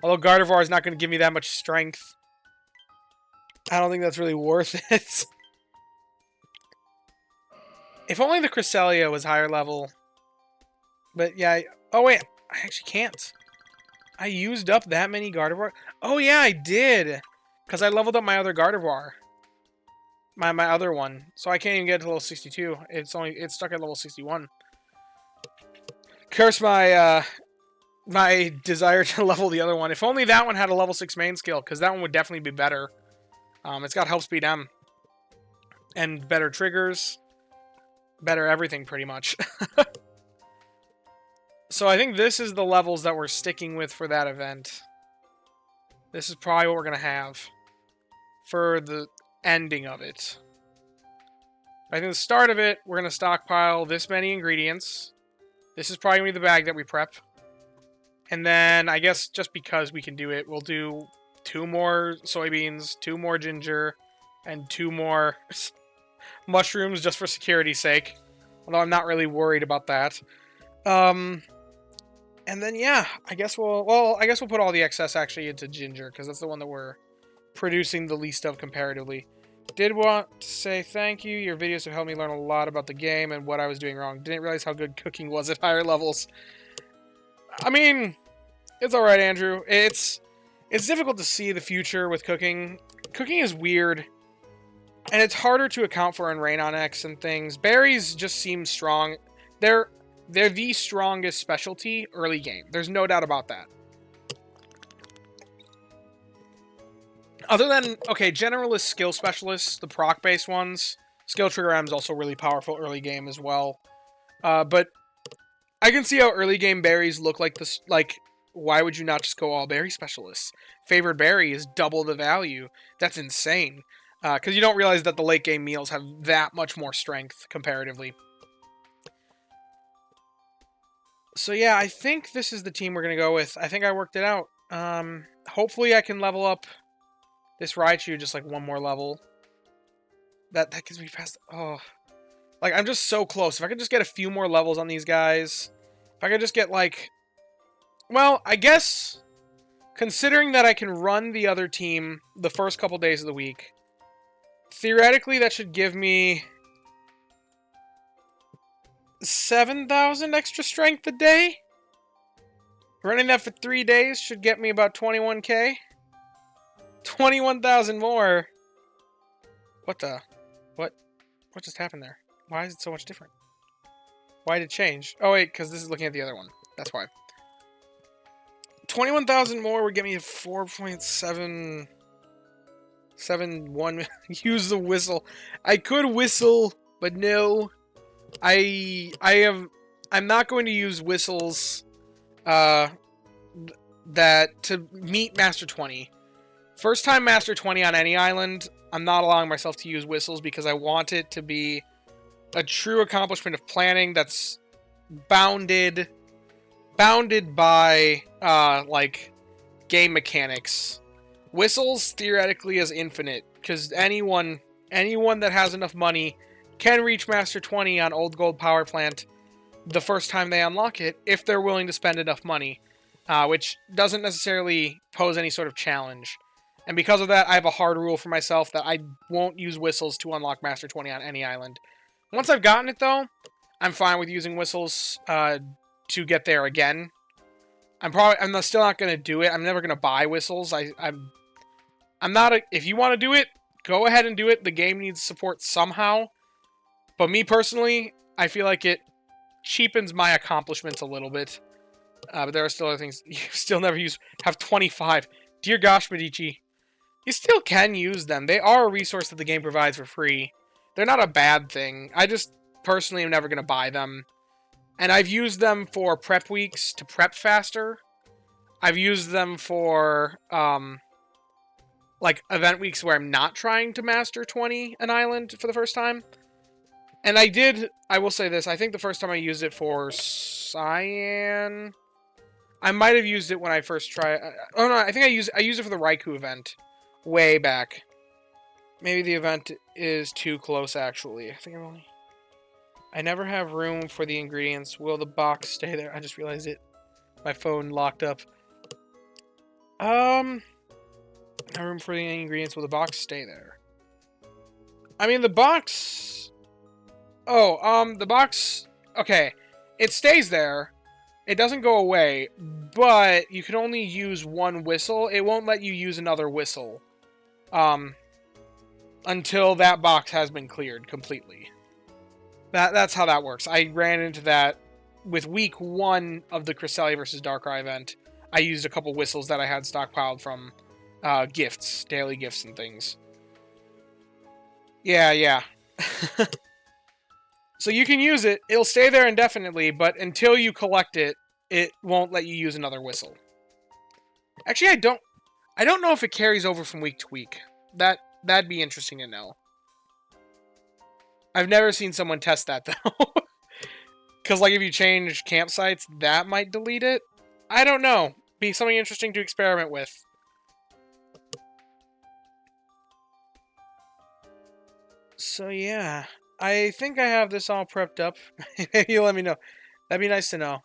Although Gardevoir is not going to give me that much strength. I don't think that's really worth it. If only the Cresselia was higher level. But yeah, oh wait, I actually can't. I used up that many Gardevoir. Oh yeah, I did. Because I leveled up my other Gardevoir. my other one. So I can't even get to level 62. It's stuck at level 61. Curse my my desire to level the other one. If only that one had a level 6 main skill, because that one would definitely be better. It's got help speed M. And better triggers. Better everything, pretty much. So I think this is the levels that we're sticking with for that event. This is probably what we're going to have for the ending of it. I think the start of it, we're going to stockpile this many ingredients. This is probably going to be the bag that we prep. And then, I guess, just because we can do it, we'll do 2 more soybeans, 2 more ginger, and 2 more mushrooms just for security's sake. Although I'm not really worried about that. And then, yeah, I guess we'll put all the excess actually into ginger, because that's the one that we're producing the least of comparatively. Did want to say thank you. Your videos have helped me learn a lot about the game and what I was doing wrong. Didn't realize how good cooking was at higher levels. I mean, it's alright, Andrew. It's difficult to see the future with cooking. Cooking is weird, and it's harder to account for in Rain on X and things. Berries just seem strong. They're the strongest specialty early game. There's no doubt about that. Other than, okay, generalist skill specialists, the proc-based ones, skill trigger M is also really powerful early game as well. But I can see how early game berries look like this. Like, why would you not just go all berry specialists? Favored berry is double the value. That's insane. Because you don't realize that the late game meals have that much more strength comparatively. So yeah, I think this is the team we're going to go with. I think I worked it out. Hopefully I can level up this Raichu just like 1 more level. That gives me past... Oh. Like, I'm just so close. If I could just get a few more levels on these guys. If I could just get like... Well, I guess... Considering that I can run the other team the first couple days of the week. Theoretically, that should give me... 7,000 extra strength a day? Running that for 3 days should get me about 21k. 21,000 more. What the? What just happened there? Why is it so much different? Why did it change? Oh wait, because this is looking at the other one. That's why. 21,000 more would get me 4.771. Use the whistle. I could whistle, but no. I'm not going to use whistles that to meet Master 20. First time Master 20 on any island, I'm not allowing myself to use whistles because I want it to be a true accomplishment of planning that's bounded by like game mechanics. Whistles theoretically is infinite because anyone that has enough money can reach Master 20 on Old Gold Power Plant the first time they unlock it, if they're willing to spend enough money, which doesn't necessarily pose any sort of challenge. And because of that, I have a hard rule for myself that I won't use whistles to unlock Master 20 on any island. Once I've gotten it, though, I'm fine with using whistles to get there again. I'm still not going to do it. I'm never going to buy whistles. I'm not if you want to do it, go ahead and do it. The game needs support somehow. But me personally, I feel like it cheapens my accomplishments a little bit. But there are still other things. You still never have 25. Dear gosh, Medici. You still can use them. They are a resource that the game provides for free. They're not a bad thing. I just personally am never going to buy them. And I've used them for prep weeks to prep faster. I've used them for like event weeks where I'm not trying to master 20 an island for the first time. And I will say this, I think the first time I used it for Cyan, I might have used it when I first tried. Oh no, I think I used it for the Raikou event way back. Maybe the event is too close actually. I never have room for the ingredients. Will the box stay there? I just realized it. My phone locked up. No room for the ingredients. Will the box stay there? I mean, the box... Oh, the box... Okay, it stays there. It doesn't go away, but you can only use one whistle. It won't let you use another whistle. until that box has been cleared completely. That's how that works. I ran into that with week 1 of the Cresselia versus Darkrai event. I used a couple whistles that I had stockpiled from gifts, daily gifts and things. Yeah. So you can use it. It'll stay there indefinitely, but until you collect it, it won't let you use another whistle. Actually, I don't know if it carries over from week to week. That'd be interesting to know. I've never seen someone test that, though. Because, like, if you change campsites, that might delete it. I don't know. Be something interesting to experiment with. So, yeah. I think I have this all prepped up. Maybe let me know. That'd be nice to know.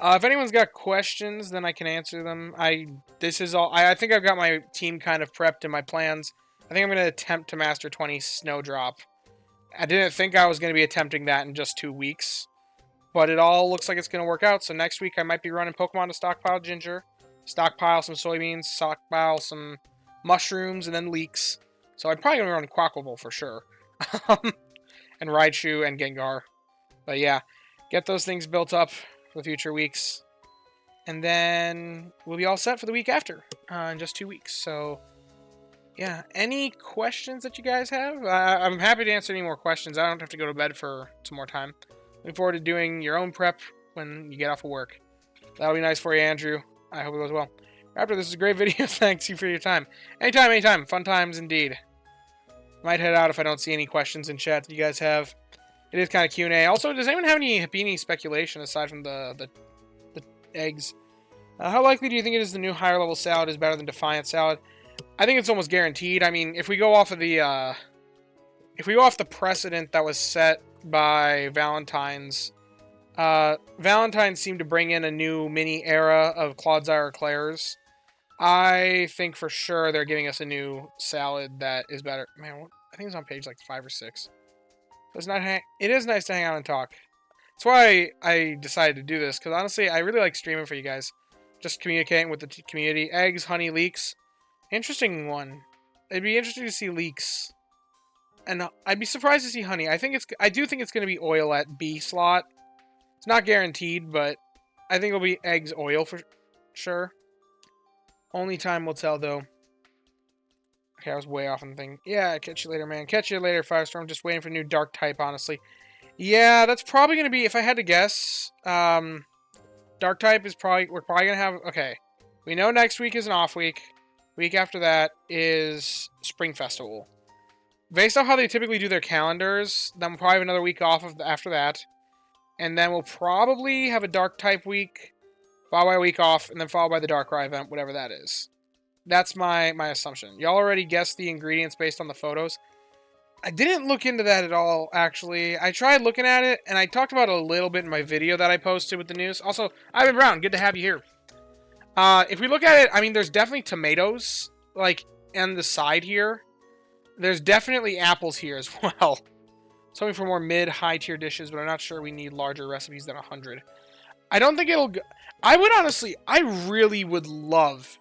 If anyone's got questions, then I can answer them. I think I've got my team kind of prepped and my plans. I think I'm going to attempt to master 20 Snowdrop. I didn't think I was going to be attempting that in just 2 weeks. But it all looks like it's going to work out. So next week I might be running Pokemon to stockpile Ginger. Stockpile some soybeans. Stockpile some mushrooms. And then leeks. So I'm probably going to run Quackable for sure. And Raichu and Gengar. But yeah, get those things built up for future weeks. And then we'll be all set for the week after. In just 2 weeks. So yeah, any questions that you guys have? I'm happy to answer any more questions. I don't have to go to bed for some more time. Looking forward to doing your own prep when you get off of work. That'll be nice for you, Andrew. I hope it goes well. Raptor, this is a great video. Thanks you for your time. Anytime. Fun times indeed. Might head out if I don't see any questions in chat that you guys have. It is kind of Q&A. Also, does anyone have any Happiny speculation aside from the eggs? How likely do you think it is the new higher level salad is better than Defiant salad? I think it's almost guaranteed. I mean, if we go off of the precedent that was set by Valentine's, Valentine's seemed to bring in a new mini era of Clodsire Eclairs. I think for sure they're giving us a new salad that is better. Man, I think it's on page like 5 or 6. It is nice to hang out and talk. That's why I decided to do this, because honestly, I really like streaming for you guys. Just communicating with the community. Eggs, honey, leeks. Interesting one. It'd be interesting to see leeks. And I'd be surprised to see honey. I do think it's going to be oil at B slot. It's not guaranteed, but I think it'll be eggs, oil for sure. Only time will tell, though. Okay, I was way off on the thing. Yeah, catch you later, man. Catch you later, Firestorm. Just waiting for a new dark type, honestly. Yeah, that's probably going to be, if I had to guess, dark type is we're probably going to have, okay. We know next week is an off week. Week after that is Spring Festival. Based off how they typically do their calendars, then we'll probably have another week off after that. And then we'll probably have a dark type week, followed by a week off, and then followed by the Darkrai event, whatever that is. That's my assumption. Y'all already guessed the ingredients based on the photos. I didn't look into that at all, actually. I tried looking at it, and I talked about it a little bit in my video that I posted with the news. Also, Ivan Brown, good to have you here. If we look at it, I mean, there's definitely tomatoes, like, on the side here. There's definitely apples here as well. Something for more mid-high tier dishes, but I'm not sure we need larger recipes than 100. I don't think it'll go... I really would love...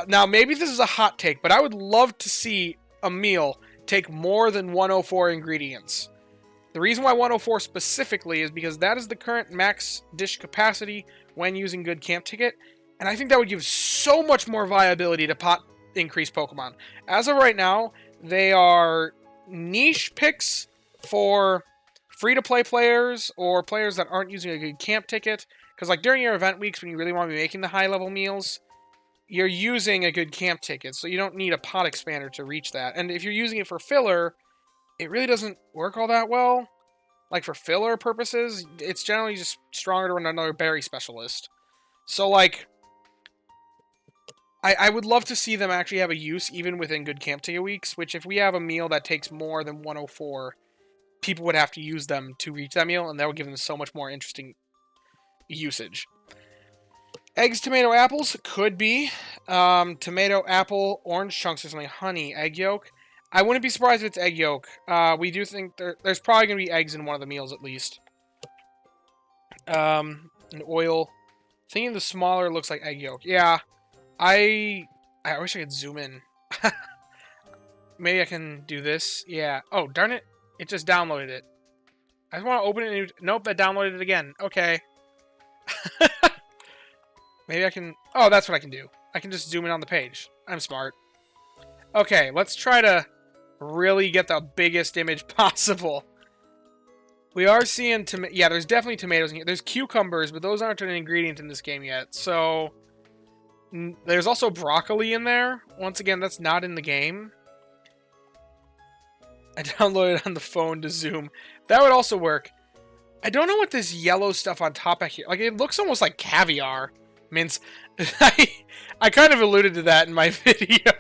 Now, maybe this is a hot take, but I would love to see a meal take more than 104 ingredients. The reason why 104 specifically is because that is the current max dish capacity when using good camp ticket, and I think that would give so much more viability to pot increase Pokemon. As of right now, they are niche picks for free-to-play players or players that aren't using a good camp ticket, because like during your event weeks when you really want to be making the high-level meals, you're using a good camp ticket, so you don't need a pot expander to reach that. And if you're using it for filler, it really doesn't work all that well. Like, for filler purposes, it's generally just stronger to run another berry specialist. So, like, I would love to see them actually have a use even within good camp ticket weeks, which if we have a meal that takes more than 104, people would have to use them to reach that meal, and that would give them so much more interesting usage. Eggs, tomato, apples, could be. Tomato, apple, orange chunks or something. Honey, egg yolk. I wouldn't be surprised if it's egg yolk. We do think there's probably going to be eggs in one of the meals at least. And oil. Thinking the smaller looks like egg yolk. Yeah. I wish I could zoom in. maybe I can do this. Yeah. Oh, darn it. It just downloaded it. I just want to open it. And... Nope, that downloaded it again. Okay. Maybe I can... Oh, that's what I can do. I can just zoom in on the page. I'm smart. Okay, let's try to really get the biggest image possible. We are seeing... Yeah, there's definitely tomatoes in here. There's cucumbers, but those aren't an ingredient in this game yet. So... There's also broccoli in there. Once again, that's not in the game. I downloaded it on the phone to zoom. That would also work. I don't know what this yellow stuff on top of here... Like, it looks almost like caviar. Mince. I kind of alluded to that in my video.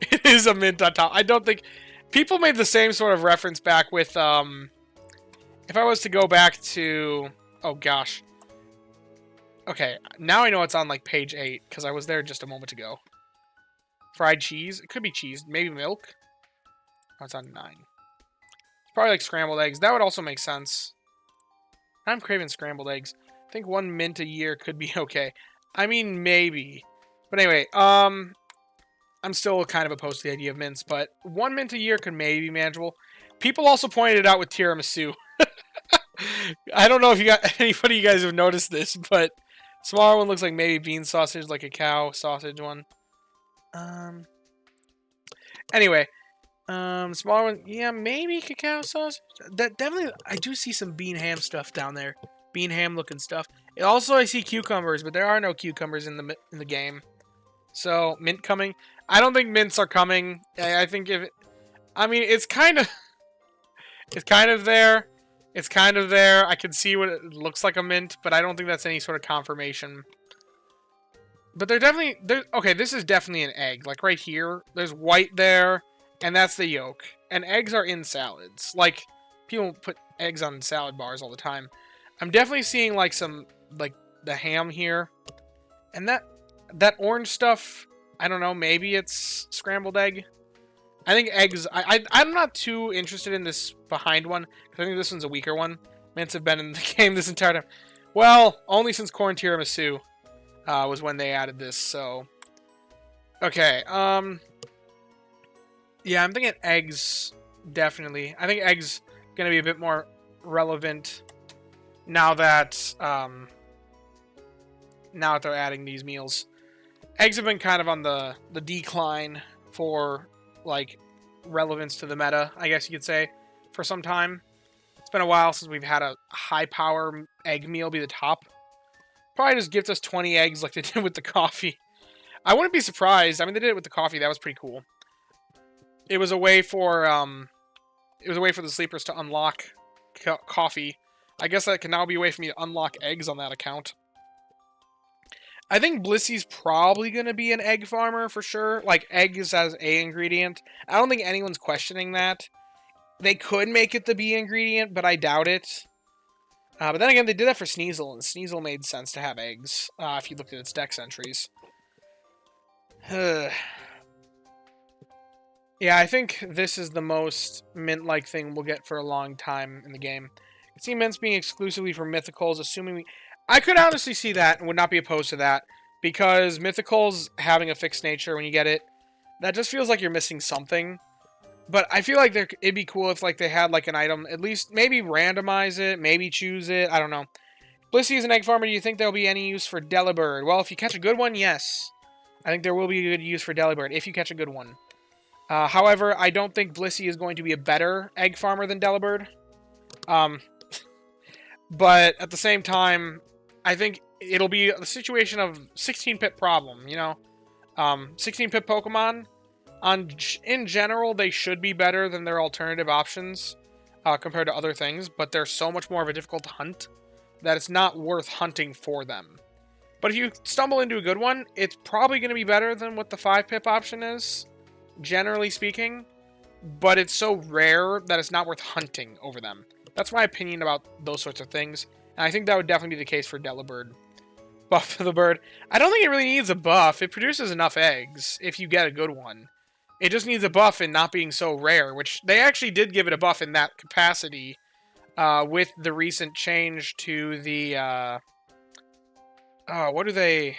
It is a mint on top. I don't think... People made the same sort of reference back with, if I was to go back to... Oh, gosh. Okay, now I know it's on, like, page 8, because I was there just a moment ago. Fried cheese? It could be cheese. Maybe milk? Oh, it's on 9. It's probably, like, scrambled eggs. That would also make sense. I'm craving scrambled eggs. I think 1 mint a year could be okay. I mean, maybe. But anyway, I'm still kind of opposed to the idea of mints, but 1 mint a year could maybe be manageable. People also pointed it out with tiramisu. I don't know if anybody you guys have noticed this, but smaller one looks like maybe bean sausage, like a cow sausage one. Anyway, smaller one, yeah, maybe cacao sausage. That definitely, I do see some bean ham stuff down there. Bean ham looking stuff. Also, I see cucumbers, but there are no cucumbers in the game. So, mint coming. I don't think mints are coming. I think I mean, it's kind of there. It's kind of there. I can see what it looks like a mint, but I don't think that's any sort of confirmation. But okay, this is definitely an egg. Like right here, there's white there, and that's the yolk. And eggs are in salads. Like, people put eggs on salad bars all the time. I'm definitely seeing like some, like the ham here. And that orange stuff, I don't know, maybe it's scrambled egg. I think eggs, I'm not too interested in this behind one, because I think this one's a weaker one. Mints have been in the game this entire time. Well, only since corn tiramisu was when they added this, so. Okay, yeah, I'm thinking eggs, definitely. I think eggs gonna be a bit more relevant now that they're adding these meals. Eggs have been kind of on the decline for, like, relevance to the meta, I guess you could say, for some time. It's been a while since we've had a high-power egg meal be the top. Probably just gives us 20 eggs like they did with the coffee. I wouldn't be surprised. I mean, they did it with the coffee. That was pretty cool. It was a way for the sleepers to unlock coffee. I guess that can now be a way for me to unlock eggs on that account. I think Blissy's probably going to be an egg farmer for sure. Like, eggs as a ingredient. I don't think anyone's questioning that. They could make it the B ingredient, but I doubt it. But then again, they did that for Sneasel, and Sneasel made sense to have eggs, if you looked at its dex entries. Yeah, I think this is the most mint-like thing we'll get for a long time in the game. I can see mints being exclusively for mythicals, assuming I could honestly see that and would not be opposed to that, because mythicals having a fixed nature when you get it, that just feels like you're missing something. But I feel like it'd be cool if like they had like an item, at least maybe randomize it, maybe choose it, I don't know. Blissey is an egg farmer. Do you think there'll be any use for Delibird? Well, if you catch a good one, yes. I think there will be a good use for Delibird if you catch a good one. However, I don't think Blissey is going to be a better egg farmer than Delibird. But at the same time, I think it'll be a situation of 16-pip problem, you know? 16-pip Pokemon, in general, they should be better than their alternative options compared to other things, but they're so much more of a difficult hunt that it's not worth hunting for them. But if you stumble into a good one, it's probably going to be better than what the 5-pip option is, generally speaking, but it's so rare that it's not worth hunting over them. That's my opinion about those sorts of things. And I think that would definitely be the case for Delibird. Buff for the bird. I don't think it really needs a buff. It produces enough eggs if you get a good one. It just needs a buff in not being so rare, which they actually did give it a buff in that capacity with the recent change to the... what do they...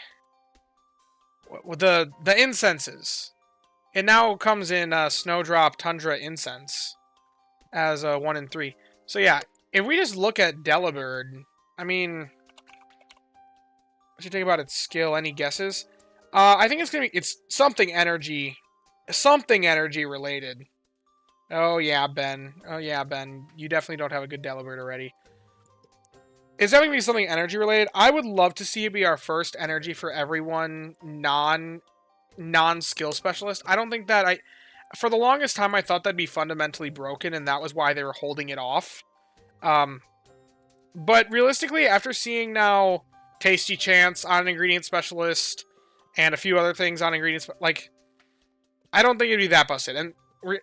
The incenses. It now comes in Snowdrop, Tundra, Incense as 1 and 3. So yeah, if we just look at Delibird, I mean, what you think about its skill? Any guesses? I think it's something energy related. Oh yeah, Ben. You definitely don't have a good Delibird already. It's definitely be something energy related. I would love to see it be our first energy for everyone non-skill specialist. I don't think that for the longest time I thought that'd be fundamentally broken, and that was why they were holding it off. But realistically, after seeing now Tasty Chance on an ingredient specialist and a few other things on ingredients, like, I don't think it'd be that busted. And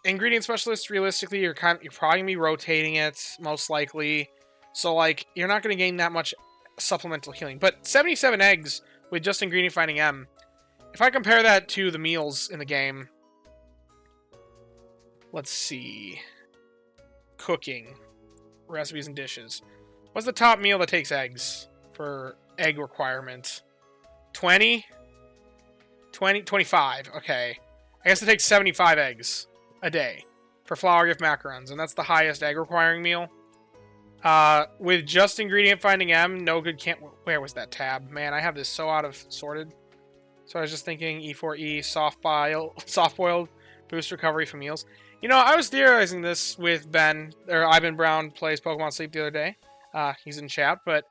ingredient specialists, realistically, you're probably gonna be rotating it most likely, so like you're not gonna gain that much supplemental healing. But 77 eggs with just ingredient finding M. If I compare that to the meals in the game, let's see, cooking, recipes and dishes. What's the top meal that takes eggs for egg requirement? 20? 20? 25. Okay. I guess it takes 75 eggs a day for flour gift macarons, and that's the highest egg requiring meal. With just ingredient finding M, no good can't... Where was that tab? Man, I have this so out of sorted. So I was just thinking E4E, soft-boiled, boost recovery from meals. You know, I was theorizing this with Ben, or Ivan Brown plays Pokemon Sleep the other day. He's in chat, but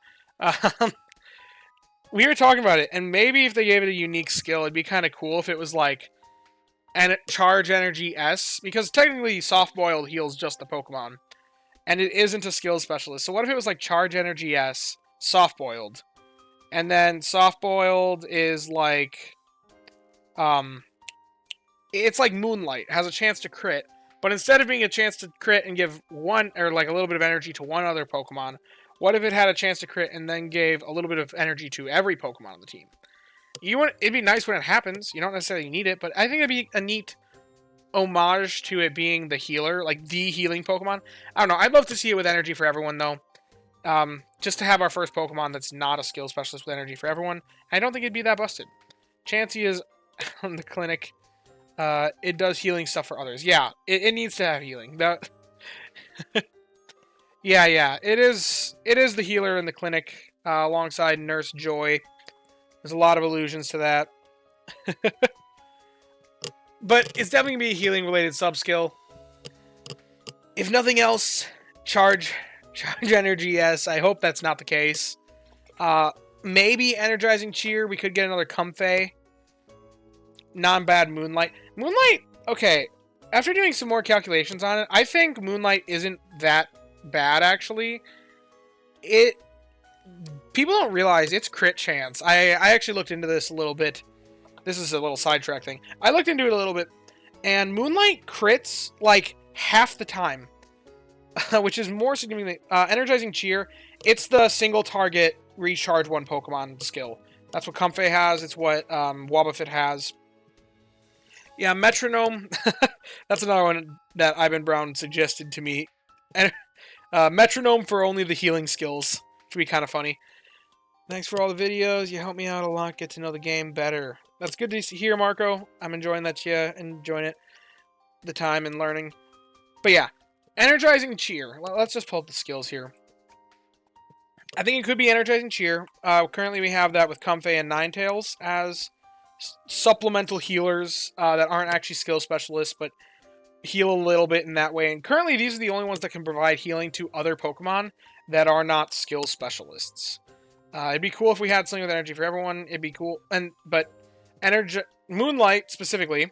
we were talking about it, and maybe if they gave it a unique skill, it'd be kind of cool if it was like Charge Energy S, because technically soft-boiled heals just the Pokemon, and it isn't a skill specialist. So what if it was like Charge Energy S, soft-boiled, and then soft-boiled is like, it's like Moonlight, has a chance to crit, but instead of being a chance to crit and give one, or like a little bit of energy to one other Pokemon, what if it had a chance to crit and then gave a little bit of energy to every Pokemon on the team? It'd be nice when it happens. You don't necessarily need it, but I think it'd be a neat homage to it being the healer, like the healing Pokemon. I don't know. I'd love to see it with energy for everyone, though. Just to have our first Pokemon that's not a skill specialist with energy for everyone. I don't think it'd be that busted. Chansey is on the clinic. It does healing stuff for others. Yeah, it needs to have healing. Yeah. It is the healer in the clinic alongside Nurse Joy. There's a lot of allusions to that. But it's definitely going to be a healing-related sub-skill. If nothing else, Charge Energy, yes. I hope that's not the case. Maybe Energizing Cheer. We could get another Comfey. Non-bad Moonlight. Moonlight, okay. After doing some more calculations on it, I think Moonlight isn't that bad, actually. People don't realize it's crit chance. I actually looked into this a little bit. This is a little sidetrack thing. I looked into it a little bit, and Moonlight crits like half the time, which is more significantly Energizing Cheer. It's the single target recharge one Pokemon skill. That's what Comfey has. It's what Wobbuffet has. Yeah, Metronome. That's another one that Ivan Brown suggested to me. And Metronome for only the healing skills. Which would be kind of funny. Thanks for all the videos. You help me out a lot. Get to know the game better. That's good to hear, Marco. I'm enjoying that you enjoying it. The time and learning. But yeah. Energizing Cheer. Let's just pull up the skills here. I think it could be Energizing Cheer. Currently we have that with Comfey and Ninetales as supplemental healers that aren't actually skill specialists, but heal a little bit in that way. And currently these are the only ones that can provide healing to other Pokemon that are not skill specialists. It'd be cool if we had something with energy for everyone. It'd be cool. But Moonlight specifically,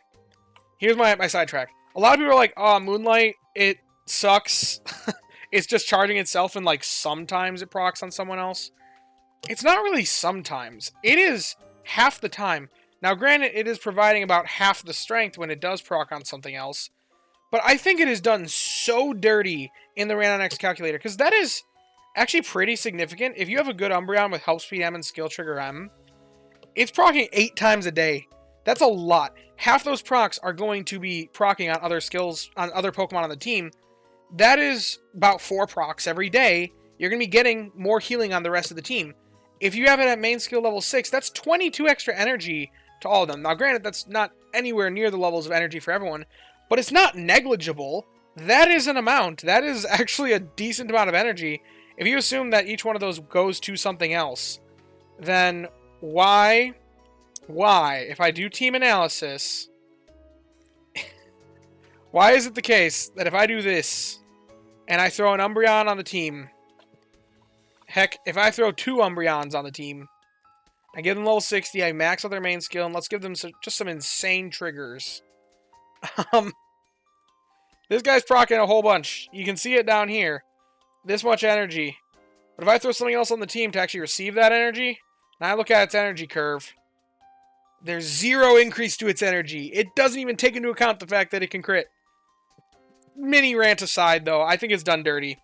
here's my sidetrack. A lot of people are like, oh, Moonlight, it sucks. It's just charging itself, and like sometimes it procs on someone else. It's not really sometimes. It is half the time. Now, granted, it is providing about half the strength when it does proc on something else. But I think it is done so dirty in the Random X calculator, because that is actually pretty significant. If you have a good Umbreon with Help Speed M and Skill Trigger M, it's proccing 8 times a day. That's a lot. Half those procs are going to be proccing on other skills, on other Pokemon on the team. That is about 4 procs every day. You're going to be getting more healing on the rest of the team. If you have it at main skill level 6, that's 22 extra energy to all of them. Now, granted, that's not anywhere near the levels of energy for everyone, but it's not negligible. That is an amount. That is actually a decent amount of energy. If you assume that each one of those goes to something else, then why, if I do team analysis, why is it the case that if I do this, and I throw an Umbreon on the team, heck, if I throw 2 Umbreons on the team, I give them level 60, I max out their main skill, and let's give them just some insane triggers. This guy's proccing a whole bunch. You can see it down here. This much energy. But if I throw something else on the team to actually receive that energy, and I look at its energy curve, there's 0 increase to its energy. It doesn't even take into account the fact that it can crit. Mini rant aside, though, I think it's done dirty.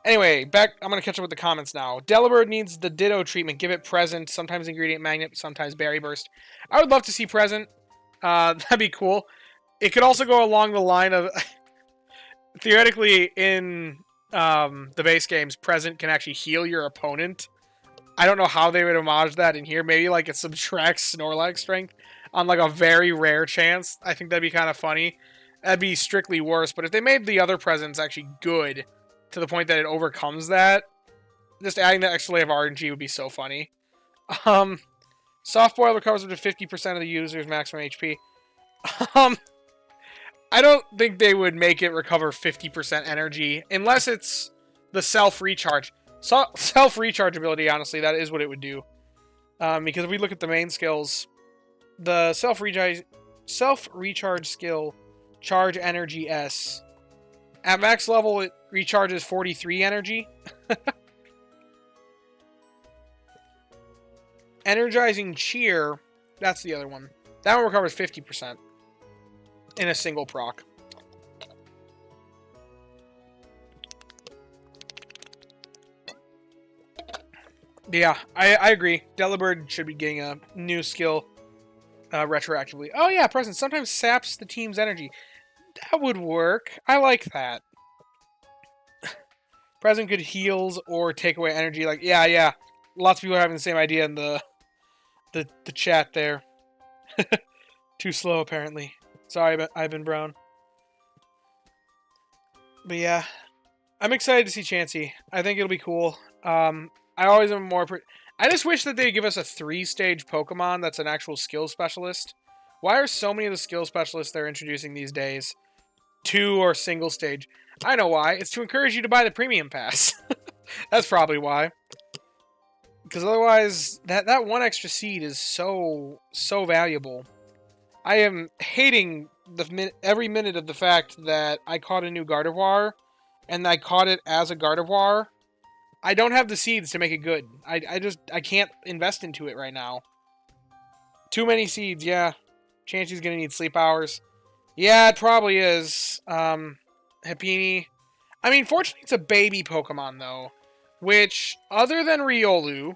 Anyway, back. I'm going to catch up with the comments now. Delibird needs the Ditto treatment. Give it Present, sometimes Ingredient Magnet, sometimes Berry Burst. I would love to see Present. That'd be cool. It could also go along the line of... theoretically, in the base games, Present can actually heal your opponent. I don't know how they would homage that in here. Maybe like it subtracts Snorlax strength on like a very rare chance. I think that'd be kind of funny. That'd be strictly worse. But if they made the other Presents actually good to the point that it overcomes that, just adding that extra layer of RNG would be so funny. Soft Boil recovers up to 50% of the user's maximum HP. I don't think they would make it recover 50% energy, unless it's the self-recharge. Self-recharge ability, honestly, that is what it would do. Because if we look at the main skills, the self-recharge skill, Charge Energy S. At max level, it recharges 43 energy. Energizing Cheer, that's the other one. That one recovers 50%. In a single proc. Yeah, I agree. Delibird should be getting a new skill retroactively. Oh yeah, Present sometimes saps the team's energy. That would work. I like that. Present could heals or take away energy. Like, yeah. Lots of people are having the same idea in the chat there. Too slow, apparently. Sorry, Ivan Brown. But yeah, I'm excited to see Chansey. I think it'll be cool. I always am more... I just wish that they'd give us a 3-stage Pokemon that's an actual skill specialist. Why are so many of the skill specialists they're introducing these days 2 or single stage? I know why. It's to encourage you to buy the premium pass. That's probably why. Because otherwise, that 1 extra seed is so valuable. I am hating every minute of the fact that I caught a new Gardevoir, and I caught it as a Gardevoir. I don't have the seeds to make it good. I can't invest into it right now. Too many seeds, yeah. Chansey's gonna need sleep hours. Yeah, it probably is. Happiny. I mean, fortunately, it's a baby Pokemon, though. Which, other than Riolu,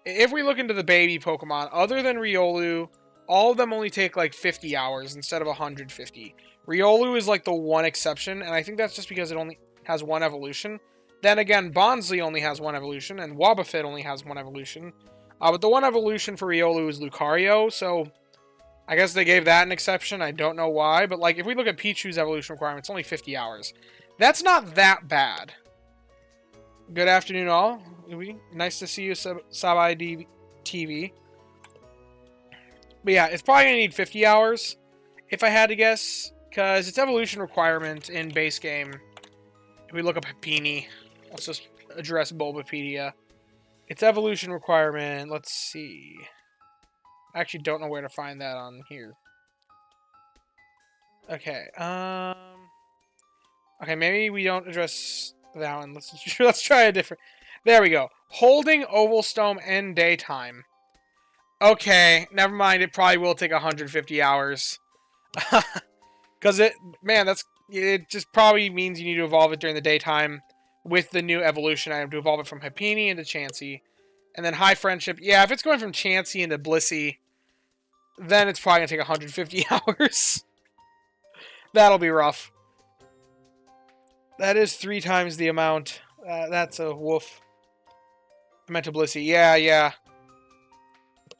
if we look into the baby Pokemon, other than Riolu, all of them only take like 50 hours instead of 150. Riolu is like the one exception, and I think that's just because it only has 1 evolution. Then again, Bonsly only has 1 evolution, and Wobbuffet only has 1 evolution. But the 1 evolution for Riolu is Lucario, so I guess they gave that an exception. I don't know why, but like if we look at Pichu's evolution requirement, it's only 50 hours. That's not that bad. Good afternoon, all. Nice to see you, Sabai TV. But yeah, it's probably going to need 50 hours, if I had to guess, because its evolution requirement in base game, if we look up Happiny, let's just address Bulbapedia. Its evolution requirement, let's see. I actually don't know where to find that on here. Okay, okay, maybe we don't address that one. Let's try a different... There we go. Holding Ovalstone in daytime. Okay, never mind. It probably will take 150 hours. Because it just probably means you need to evolve it during the daytime with the new evolution item to evolve it from Happiny into Chansey. And then High Friendship. Yeah, if it's going from Chansey into Blissey, then it's probably going to take 150 hours. That'll be rough. That is 3 times the amount. That's a woof. I meant to Blissey. Yeah.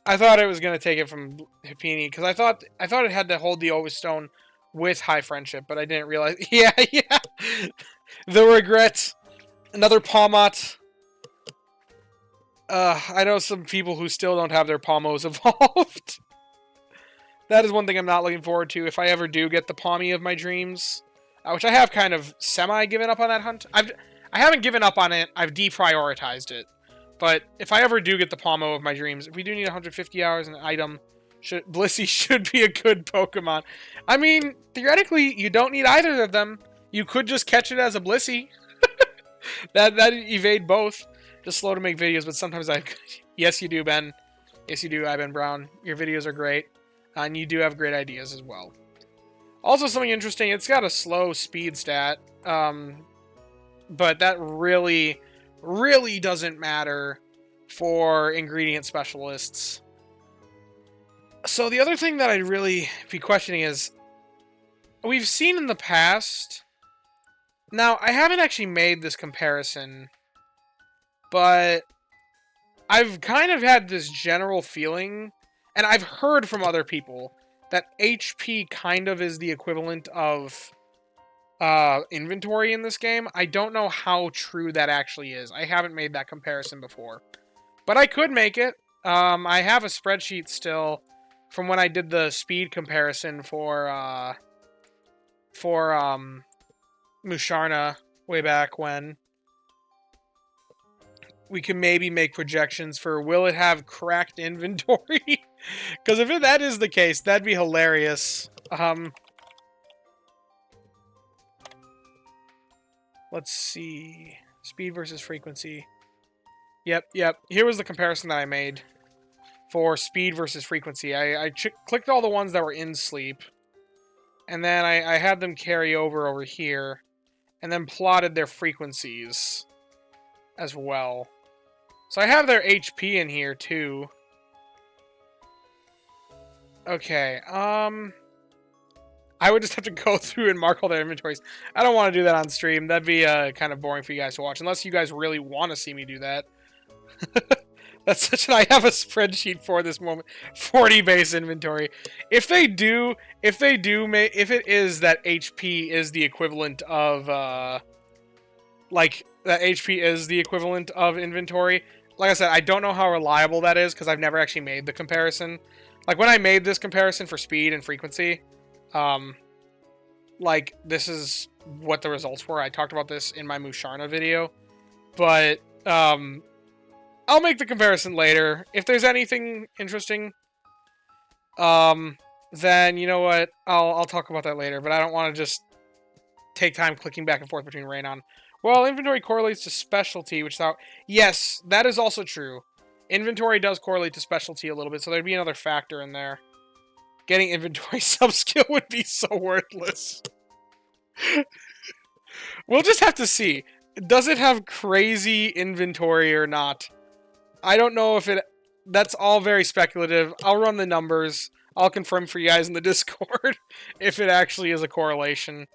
I thought it was gonna take it from Happiny because I thought it had to hold the Overstone with High Friendship, but I didn't realize. Yeah, yeah. The regrets. Another Palmot. I know some people who still don't have their Palmos evolved. That is one thing I'm not looking forward to if I ever do get the Palmy of my dreams, which I have kind of semi-given up on that hunt. I haven't given up on it. I've deprioritized it. But if I ever do get the Palmo of my dreams, if we do need 150 hours an item, Blissey should be a good Pokemon. I mean, theoretically, you don't need either of them. You could just catch it as a Blissey. that evade both. Just slow to make videos, but sometimes I... Yes, you do, Ben. Yes, you do, Ben Brown. Your videos are great. And you do have great ideas as well. Also, something interesting, it's got a slow speed stat. But that really doesn't matter for ingredient specialists. So the other thing that I'd really be questioning is, we've seen in the past... Now, I haven't actually made this comparison, but I've kind of had this general feeling, and I've heard from other people, that HP kind of is the equivalent of inventory in this game. I don't know how true that actually is. I haven't made that comparison before. But I could make it. I have a spreadsheet still from when I did the speed comparison for Musharna way back when. We can maybe make projections for will it have cracked inventory? Because if that is the case, that'd be hilarious. Let's see. Speed versus frequency. Yep. Here was the comparison that I made for speed versus frequency. I clicked all the ones that were in sleep. And then I had them carry over here. And then plotted their frequencies as well. So I have their HP in here, too. Okay, I would just have to go through and mark all their inventories. I don't want to do that on stream. That'd be kind of boring for you guys to watch. Unless you guys really want to see me do that. That's such an I have a spreadsheet for this moment. 40 base inventory. If it is that HP is the equivalent of, that HP is the equivalent of inventory. Like I said, I don't know how reliable that is because I've never actually made the comparison. Like, when I made this comparison for speed and frequency, this is what the results were. I talked about this in my Musharna video. But, I'll make the comparison later. If there's anything interesting, then, you know what? I'll talk about that later, but I don't want to just take time clicking back and forth between Rainon. Well, inventory correlates to specialty, which thought... Yes, that is also true. Inventory does correlate to specialty a little bit, so there'd be another factor in there. Getting inventory sub-skill would be so worthless. We'll just have to see. Does it have crazy inventory or not? I don't know if it... That's all very speculative. I'll run the numbers. I'll confirm for you guys in the Discord if it actually is a correlation.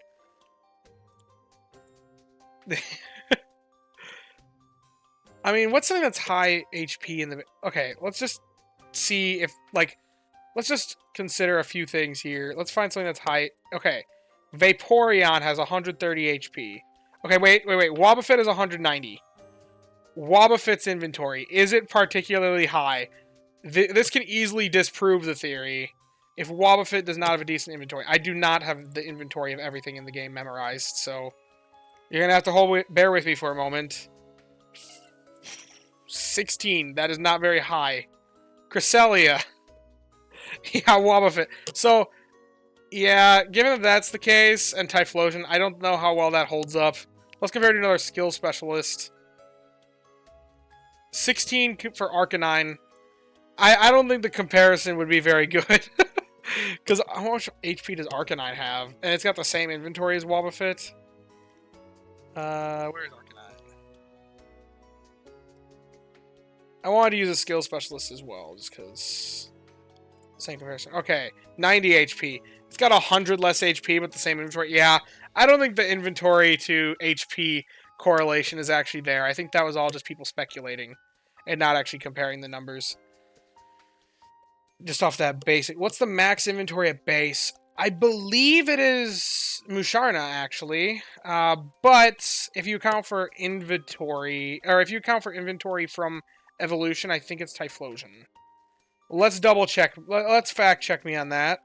I mean, what's something that's high HP in the... Okay, let's just see if, let's just consider a few things here. Let's find something that's high... Okay, Vaporeon has 130 HP. Okay, wait. Wobbuffet is 190. Wobbuffet's inventory. Is it particularly high? This can easily disprove the theory. If Wobbuffet does not have a decent inventory. I do not have the inventory of everything in the game memorized, so... You're going to have to bear with me for a moment. 16. That is not very high. Cresselia. Yeah, Wobbuffet. So, yeah, given that that's the case, and Typhlosion, I don't know how well that holds up. Let's compare it to another skill specialist. 16 for Arcanine. I don't think the comparison would be very good. Because how much HP does Arcanine have? And it's got the same inventory as Wobbuffet. Where is Arcanine? I wanted to use a skill specialist as well, just because... Same comparison. Okay, 90 HP. It's got 100 less HP, but the same inventory. Yeah, I don't think the inventory to HP correlation is actually there. I think that was all just people speculating, and not actually comparing the numbers. Just off that basic. What's the max inventory at base? I believe it is Musharna, actually. But if you account for inventory, or if you account for inventory from evolution, I think it's Typhlosion. Let's double check. Let's fact check me on that.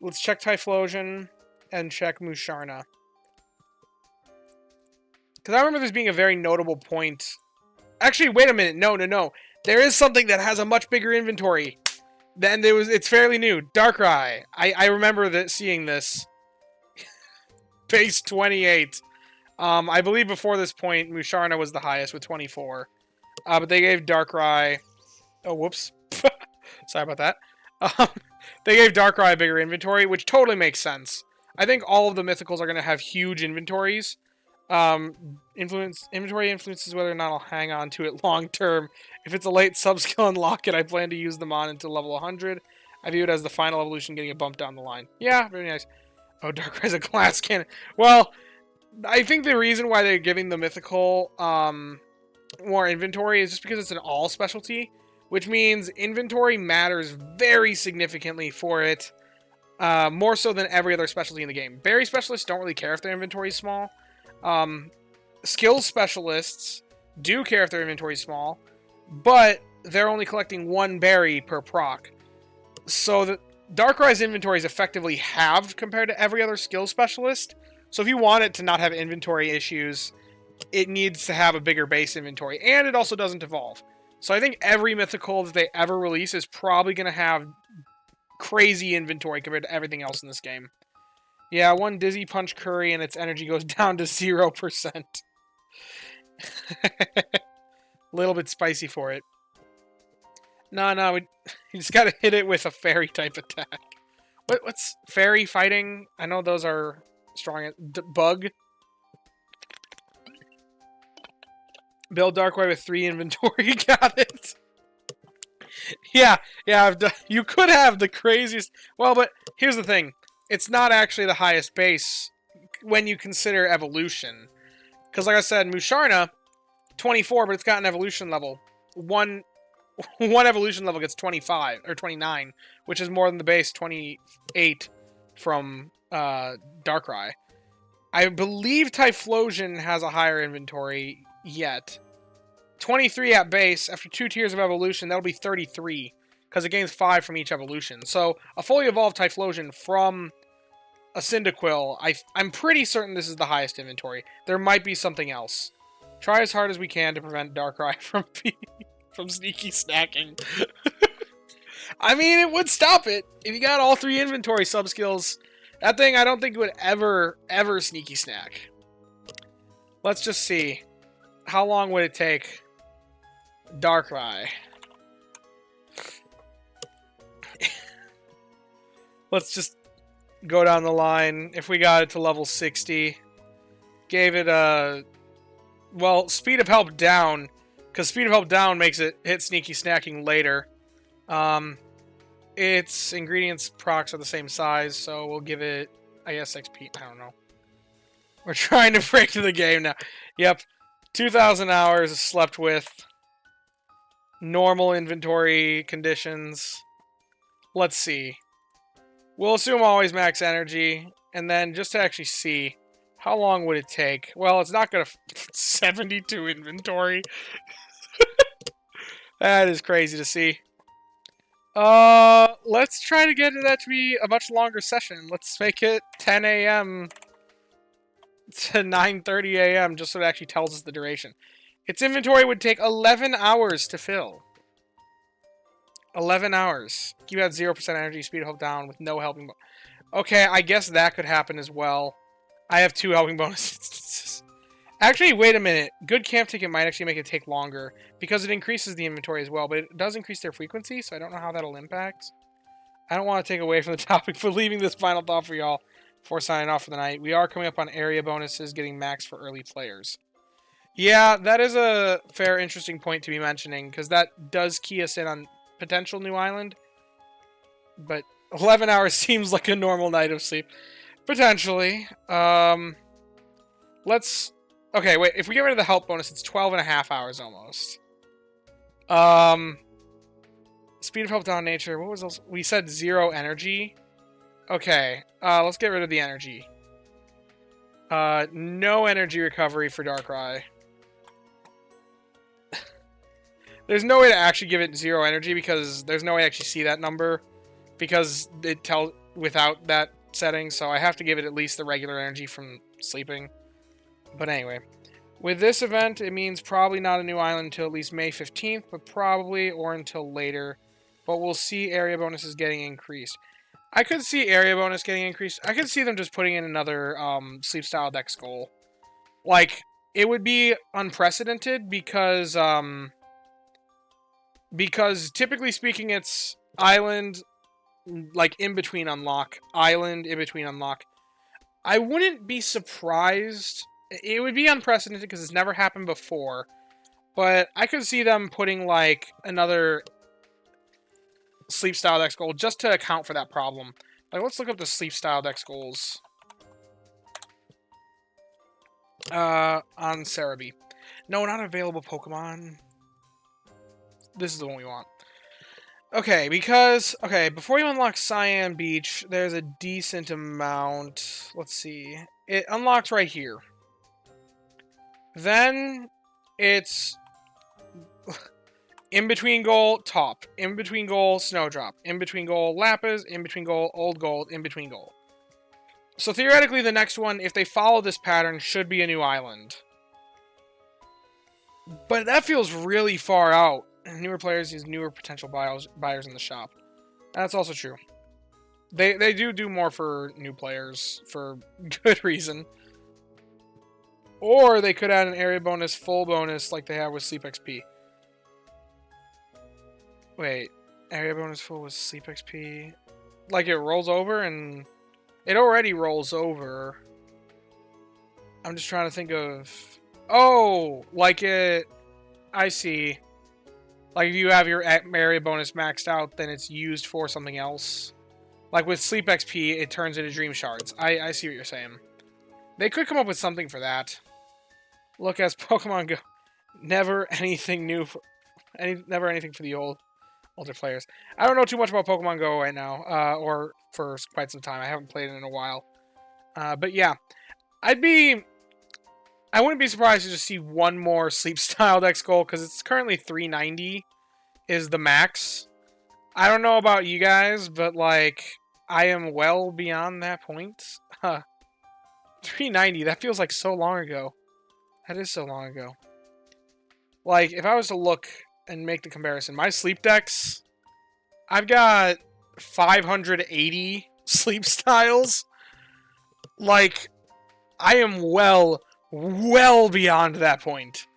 Let's check Typhlosion and check Musharna. Because I remember this being a very notable point. Actually, wait a minute. No. There is something that has a much bigger inventory. Then there was. It's fairly new. Darkrai. I remember seeing this. Base 28. I believe before this point, Musharna was the highest with 24. But they gave Darkrai. Oh, whoops. Sorry about that. They gave Darkrai a bigger inventory, which totally makes sense. I think all of the mythicals are going to have huge inventories. Inventory influences whether or not I'll hang on to it long term. If it's a late sub-skill unlock it, I plan to use them on until level 100. I view it as the final evolution getting a bump down the line. Yeah, very nice. Oh, Darkrai's a glass cannon. Well, I think the reason why they're giving the mythical more inventory is just because it's an all specialty, which means inventory matters very significantly for it, more so than every other specialty in the game. Berry specialists don't really care if their inventory is small. Skill specialists do care if their inventory is small, but they're only collecting one berry per proc. So the Darkrai's inventory is effectively halved compared to every other skill specialist. So if you want it to not have inventory issues, it needs to have a bigger base inventory, and it also doesn't evolve. So I think every mythical that they ever release is probably going to have crazy inventory compared to everything else in this game. Yeah, one Dizzy Punch Curry and its energy goes down to 0%. A little bit spicy for it. No, you just gotta hit it with a fairy type attack. What's fairy fighting? I know those are strong. Bug. Build Darkrai with 3 inventory. Got it. Yeah. You could have the craziest. Well, but here's the thing. It's not actually the highest base when you consider evolution. Because like I said, Musharna, 24, but it's got an evolution level. One evolution level gets 25, or 29, which is more than the base 28 from Darkrai. I believe Typhlosion has a higher inventory yet. 23 at base, after 2 tiers of evolution, that'll be 33, because it gains 5 from each evolution. So, a fully evolved Typhlosion from a Cyndaquil, I'm pretty certain this is the highest inventory. There might be something else. Try as hard as we can to prevent Darkrai from sneaky snacking. I mean, it would stop it. If you got all 3 inventory sub-skills, that thing I don't think would ever sneaky snack. Let's just see. How long would it take Darkrai? Let's just go down the line. If we got it to level 60, gave it a... Well, Speed of Help down, because Speed of Help down makes it hit sneaky snacking later. Its ingredients procs are the same size, so we'll give it, I guess, XP. I don't know. We're trying to break through the game now. Yep. 2,000 hours slept with. Normal inventory conditions. Let's see. We'll assume always max energy, and then just to actually see, how long would it take? Well, it's not going to... 72 inventory. That is crazy to see. Let's try to get that to be a much longer session. Let's make it 10 a.m. to 9:30 a.m. just so it actually tells us the duration. Its inventory would take 11 hours to fill. 11 hours. Keep at 0% energy, speed of help down with no helping bonus. Okay, I guess that could happen as well. I have 2 helping bonuses. Actually, wait a minute. Good camp ticket might actually make it take longer because it increases the inventory as well, but it does increase their frequency, so I don't know how that'll impact. I don't want to take away from the topic for leaving this final thought for y'all before signing off for the night. We are coming up on area bonuses getting max for early players. Yeah, that is a fair, interesting point to be mentioning because that does key us in on potential new island. But 11 hours seems like a normal night of sleep. Potentially. Let's... Okay, wait. If we get rid of the help bonus, it's 12 and a half hours almost. Speed of help down nature. What was else? We said 0 energy. Okay, let's get rid of the energy. No energy recovery for Darkrai. There's no way to actually give it 0 energy because there's no way to actually see that number because it tells without that setting, so I have to give it at least the regular energy from sleeping. But anyway, with this event, it means probably not a new island until at least May 15th, but probably or until later. But we'll see area bonuses getting increased. I could see area bonus getting increased. I could see them just putting in another sleep style dex goal. Like, it would be unprecedented because typically speaking, it's island, like, in between unlock. Island, in between unlock. I wouldn't be surprised. It would be unprecedented because it's never happened before. But I could see them putting, like, another sleep style dex goal just to account for that problem. Like, let's look up the sleep style dex goals. On Cerebi. No, not available Pokemon. This is the one we want. Okay, because... Okay, before you unlock Cyan Beach, there's a decent amount. Let's see. It unlocks right here. Then, it's... in between goal, top. In between goal, Snowdrop. In between goal, Lapis. In between goal, Old Gold. In between goal. So theoretically, the next one, if they follow this pattern, should be a new island. But that feels really far out. Newer players use newer potential buyers in the shop. That's also true. They do more for new players, for good reason. Or they could add an area bonus, full bonus, like they have with Sleep XP. Wait, area bonus full with Sleep XP? Like it rolls over and... It already rolls over. I'm just trying to think of... Oh! Like it... I see. Like if you have your area bonus maxed out, then it's used for something else. Like with Sleep XP, it turns into Dream Shards. I see what you're saying. They could come up with something for that. Look, as Pokemon Go... Never anything new for... never anything for the older players. I don't know too much about Pokemon Go right now, or for quite some time. I haven't played it in a while. But yeah, I wouldn't be surprised to just see one more Sleep Style Dex goal, because it's currently 390 is the max. I don't know about you guys, but like, I am well beyond that point. 390, that feels like so long ago. That is so long ago. Like, if I was to look and make the comparison, my sleep decks, I've got 580 sleep styles. Like, I am well beyond that point.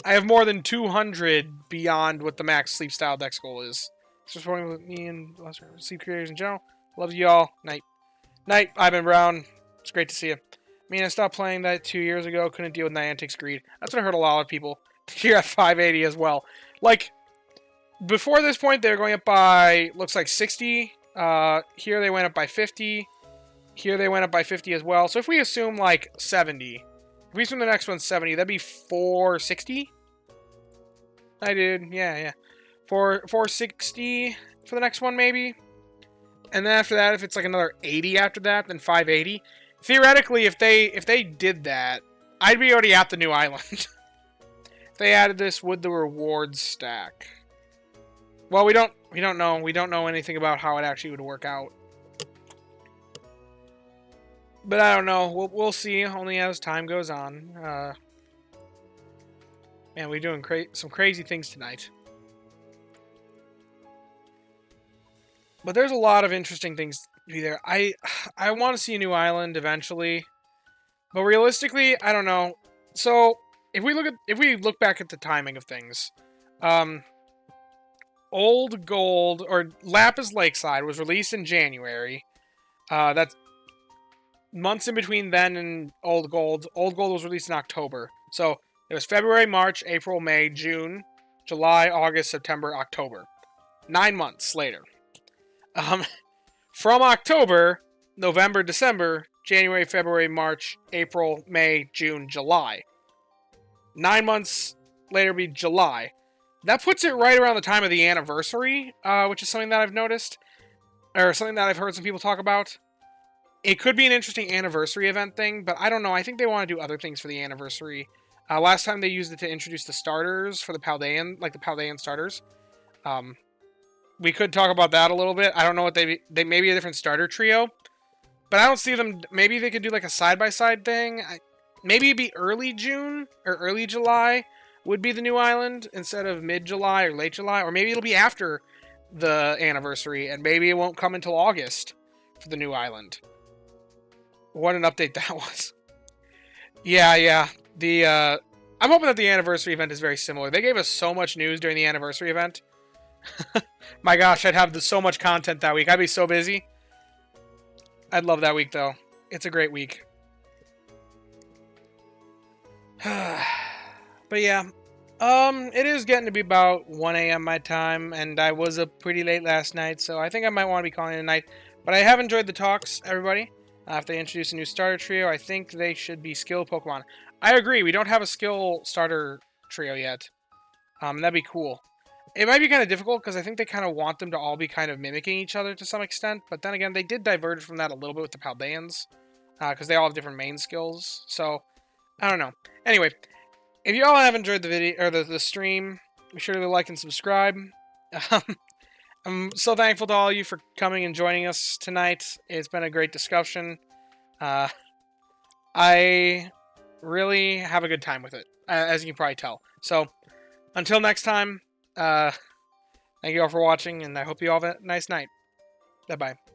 I have more than 200 beyond what the max sleep style dex goal is. Just working with me and sleep creators in general. Love you all. Night. Night, Ivan Brown. It's great to see you. I mean, I stopped playing that 2 years ago. Couldn't deal with Niantic's greed. That's what I heard a lot of people. Here at 580 as well. Like, before this point, they were going up by, looks like 60. Here they went up by 50. Here they went up by 50 as well. So if we assume, like, 70. If we assume the next one's 70, that'd be 460? I did, yeah. 460 for the next one, maybe? And then after that, if it's like another 80 after that, then 580. Theoretically, if they did that, I'd be already at the new island. If they added this, would the rewards stack? Well, we don't know. We don't know anything about how it actually would work out. But I don't know. We'll see. Only as time goes on. Man, we're doing some crazy things tonight. But there's a lot of interesting things to be there. I want to see a new island eventually, but realistically, I don't know. So if we look back at the timing of things, Old Gold or Lapis Lakeside was released in January. That's months in between then and Old Gold. Old Gold was released in October. So it was February, March, April, May, June, July, August, September, October. 9 months later. From October, November, December, January, February, March, April, May, June, July. 9 months later would be July. That puts it right around the time of the anniversary, which is something that I've noticed, or something that I've heard some people talk about. It could be an interesting anniversary event thing, but I don't know. I think they want to do other things for the anniversary. Last time they used it to introduce the starters for the Paldean, like the Paldean starters. We could talk about that a little bit. I don't know what they may be a different starter trio, but I don't see them. Maybe they could do like a side-by-side thing. Maybe it'd be early June or early July would be the new island instead of mid-July or late July, or maybe it'll be after the anniversary, and maybe it won't come until August for the new island. What an update that was. Yeah. I'm hoping that the anniversary event is very similar. They gave us so much news during the anniversary event. My gosh, I'd have so much content that week. I'd be so busy. I'd love that week, though. It's a great week. But yeah. It is getting to be about 1 a.m. my time, and I was up pretty late last night, so I think I might want to be calling it a night. But I have enjoyed the talks, everybody. If they introduce a new starter trio, I think they should be skill Pokemon. I agree, we don't have a skill starter trio yet. That'd be cool. It might be kind of difficult, because I think they kind of want them to all be kind of mimicking each other to some extent, but then again, they did diverge from that a little bit with the Paldeans, because they all have different main skills, so, I don't know. Anyway, if you all have enjoyed the video, or the stream, be sure to like and subscribe. I'm so thankful to all of you for coming and joining us tonight. It's been a great discussion. I really have a good time with it, as you can probably tell. So, until next time, thank you all for watching, and I hope you all have a nice night. Bye-bye.